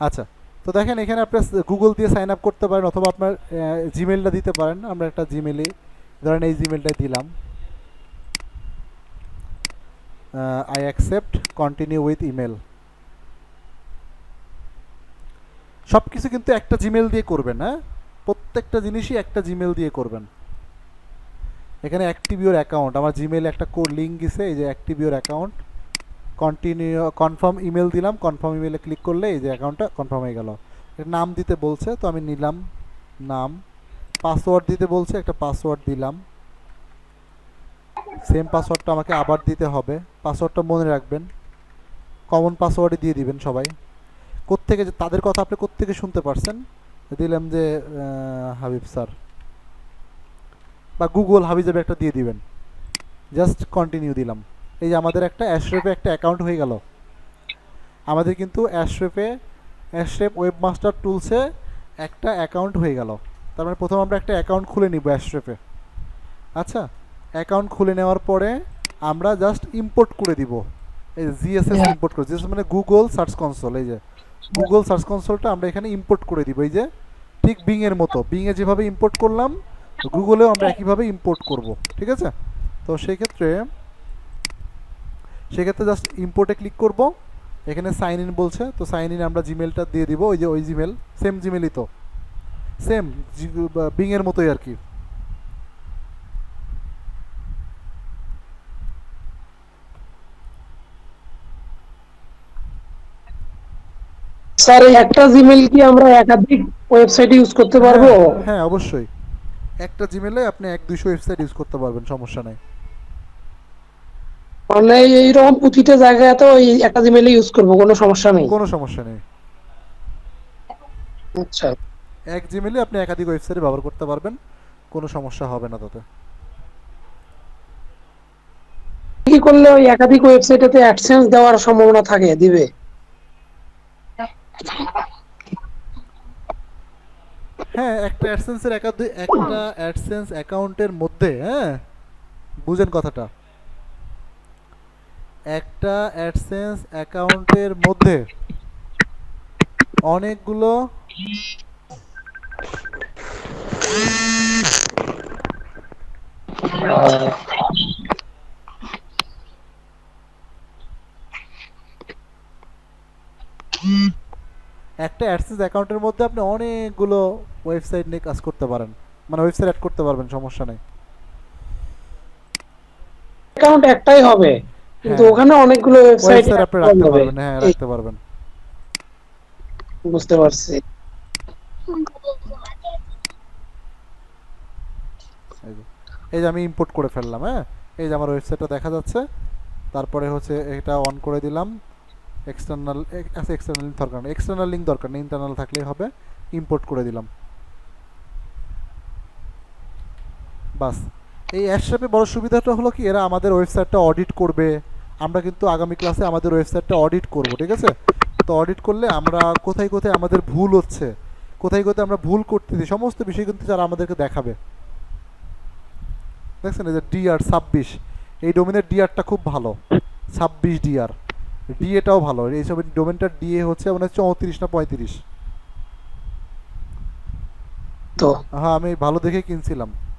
আচ্ছা, তো দেখেন এখানে আপনি গুগল দিয়ে সাইন আপ করতে পারেন, অথবা আপনার জিমেলটা দিতে পারেন। আমরা একটা জিমেলে, ধরেন এই জিমেলটাই দিলাম, I accept, continue with email. সব কিছু কিন্তু একটা জিমেল দিয়ে করবেন, হ্যাঁ, প্রত্যেকটা জিনিসই একটা জিমেল দিয়ে করবেন। এখানে অ্যাক্টিভ ইউর অ্যাকাউন্ট, আমার জিমেলে একটা লিঙ্ক দিছে, এই যে active your account, continue, confirm email দিলাম, কনফার্ম ইমেলে ক্লিক করলে এই যে অ্যাকাউন্টটা কনফার্ম হয়ে গেল। নাম দিতে বলছে, তো আমি নিলাম নাম। পাসওয়ার্ড দিতে বলছে, একটা পাসওয়ার্ড দিলাম। সেম পাসওয়ার্ডটা আমাকে আবার দিতে হবে, পাসওয়ার্ডটা মনে রাখবেন, কমন পাসওয়ার্ডই দিয়ে দিবেন সবাই। কোত্থেকে যে তাদের কথা আপনি কোত্থেকে শুনতে পারছেন, দিলাম যে হাবিব স্যার বা গুগল হাবিজাবি একটা দিয়ে দিবেন, জাস্ট কন্টিনিউ দিলাম। এই যে আমাদের একটা অ্যাশরেপে একটা অ্যাকাউন্ট হয়ে গেল। আমাদের কিন্তু অ্যাশরেপ ওয়েবমাস্টার টুলসে একটা অ্যাকাউন্ট হয়ে গেল। তার মানে প্রথম আমরা একটা অ্যাকাউন্ট খুলে নিব অ্যাশরেপে। আচ্ছা, অ্যাকাউন্ট খুলে নেওয়ার পরে আমরা জাস্ট ইম্পোর্ট করে দিব, এই জিএসএস ইম্পোর্ট করে, জিএসএস মানে গুগল সার্চ কনসোল। এই যে গুগল সার্চ কনসোলটা আমরা এখানে ইম্পোর্ট করে দিব, এই যে ঠিক বিংয়ের মতো, বিংয়ে যেভাবে ইম্পোর্ট করলাম গুগলেও আমরা একইভাবে ইম্পোর্ট করব, ঠিক আছে? তো সেক্ষেত্রে জাস্ট ইম্পোর্টে ক্লিক করব। এখানে সাইন ইন বলছে, তো সাইন ইন আমরা জিমেলটা দিয়ে দিব, ওই যে ওই জিমেল, সেম জিমেলই তো, সেম বিংয়ের মতোই আর কি। স্যার এই একটা জিমেল কি আমরা একাধিক ওয়েবসাইটে ইউজ করতে পারবো? হ্যাঁ হ্যাঁ অবশ্যই, একটা জিমেলে আপনি 1-200 ওয়েবসাইট ইউজ করতে পারবেন, সমস্যা নেই। মানে এইরকম প্রতিটা জায়গায় তো এই একটা জিমেল ইউজ করবো, কোনো সমস্যা নেই? কোনো সমস্যা নেই, আচ্ছা, এক জিমেলে আপনি একাধিক ওয়েবসাইট ব্যবহার করতে পারবেন, কোনো সমস্যা হবে না তাতে। কি করলে ওই একাধিক ওয়েবসাইটেতে অ্যাডসেন্স দেওয়ার সম্ভাবনা থাকে, দিবে? হ্যাঁ, একটা অ্যাডসেন্স অ্যাকাউন্টের মধ্যে, হ্যাঁ বুঝেন কথাটা, একটা অ্যাডসেন্স অ্যাকাউন্টের মধ্যে অনেকগুলো একটা অ্যাডসেন্স অ্যাকাউন্টের মধ্যে আপনি অনেকগুলো ওয়েবসাইট নিয়ে কাজ করতে পারেন, মানে ওয়েবসাইট অ্যাড করতে পারবেন, সমস্যা নেই। অ্যাকাউন্ট একটাই হবে, কিন্তু হ্যাঁ, ওখানে অনেকগুলো ওয়েবসাইট ওয়েবসাইট আপনি রাখতে পারবেন, হ্যাঁ রাখতে পারবেন। বুঝতে পারছি। এই যে এই যে আমি ইম্পোর্ট করে ফেললাম, হ্যাঁ এই যে আমার ওয়েবসাইটটা দেখা যাচ্ছে। তারপরে হচ্ছে এটা অন করে দিলাম। এক্সটার্নাল, আচ্ছা এক্সটার্নাল লিঙ্ক দরকার নেই, এক্সটার্নাল লিঙ্ক দরকার নেই, ইন্টারনাল থাকলেই হবে। ইম্পোর্ট করে দিলাম, বাস। এই অ্যাশরাপে বড় সুবিধাটা হলো কি, এরা আমাদের ওয়েবসাইটটা অডিট করবে। আমরা কিন্তু আগামী ক্লাসে আমাদের ওয়েবসাইটটা অডিট করব, ঠিক আছে? তো অডিট করলে আমরা কোথায় কোথায় আমাদের ভুল হচ্ছে, কোথায় কোথায় আমরা ভুল করতেছি, সমস্ত বিষয় কিন্তু তারা আমাদেরকে দেখাবে। দেখছেন এই যে DR26, এই ডোমেনের ডিআরটা খুব ভালো, 26 DR। ডিএটাও ভালো, এইসব ডোমেনটার ডিএ হচ্ছে মানে 34 না 35। তো হ্যাঁ আমি ভালো দেখে কিনছিলাম।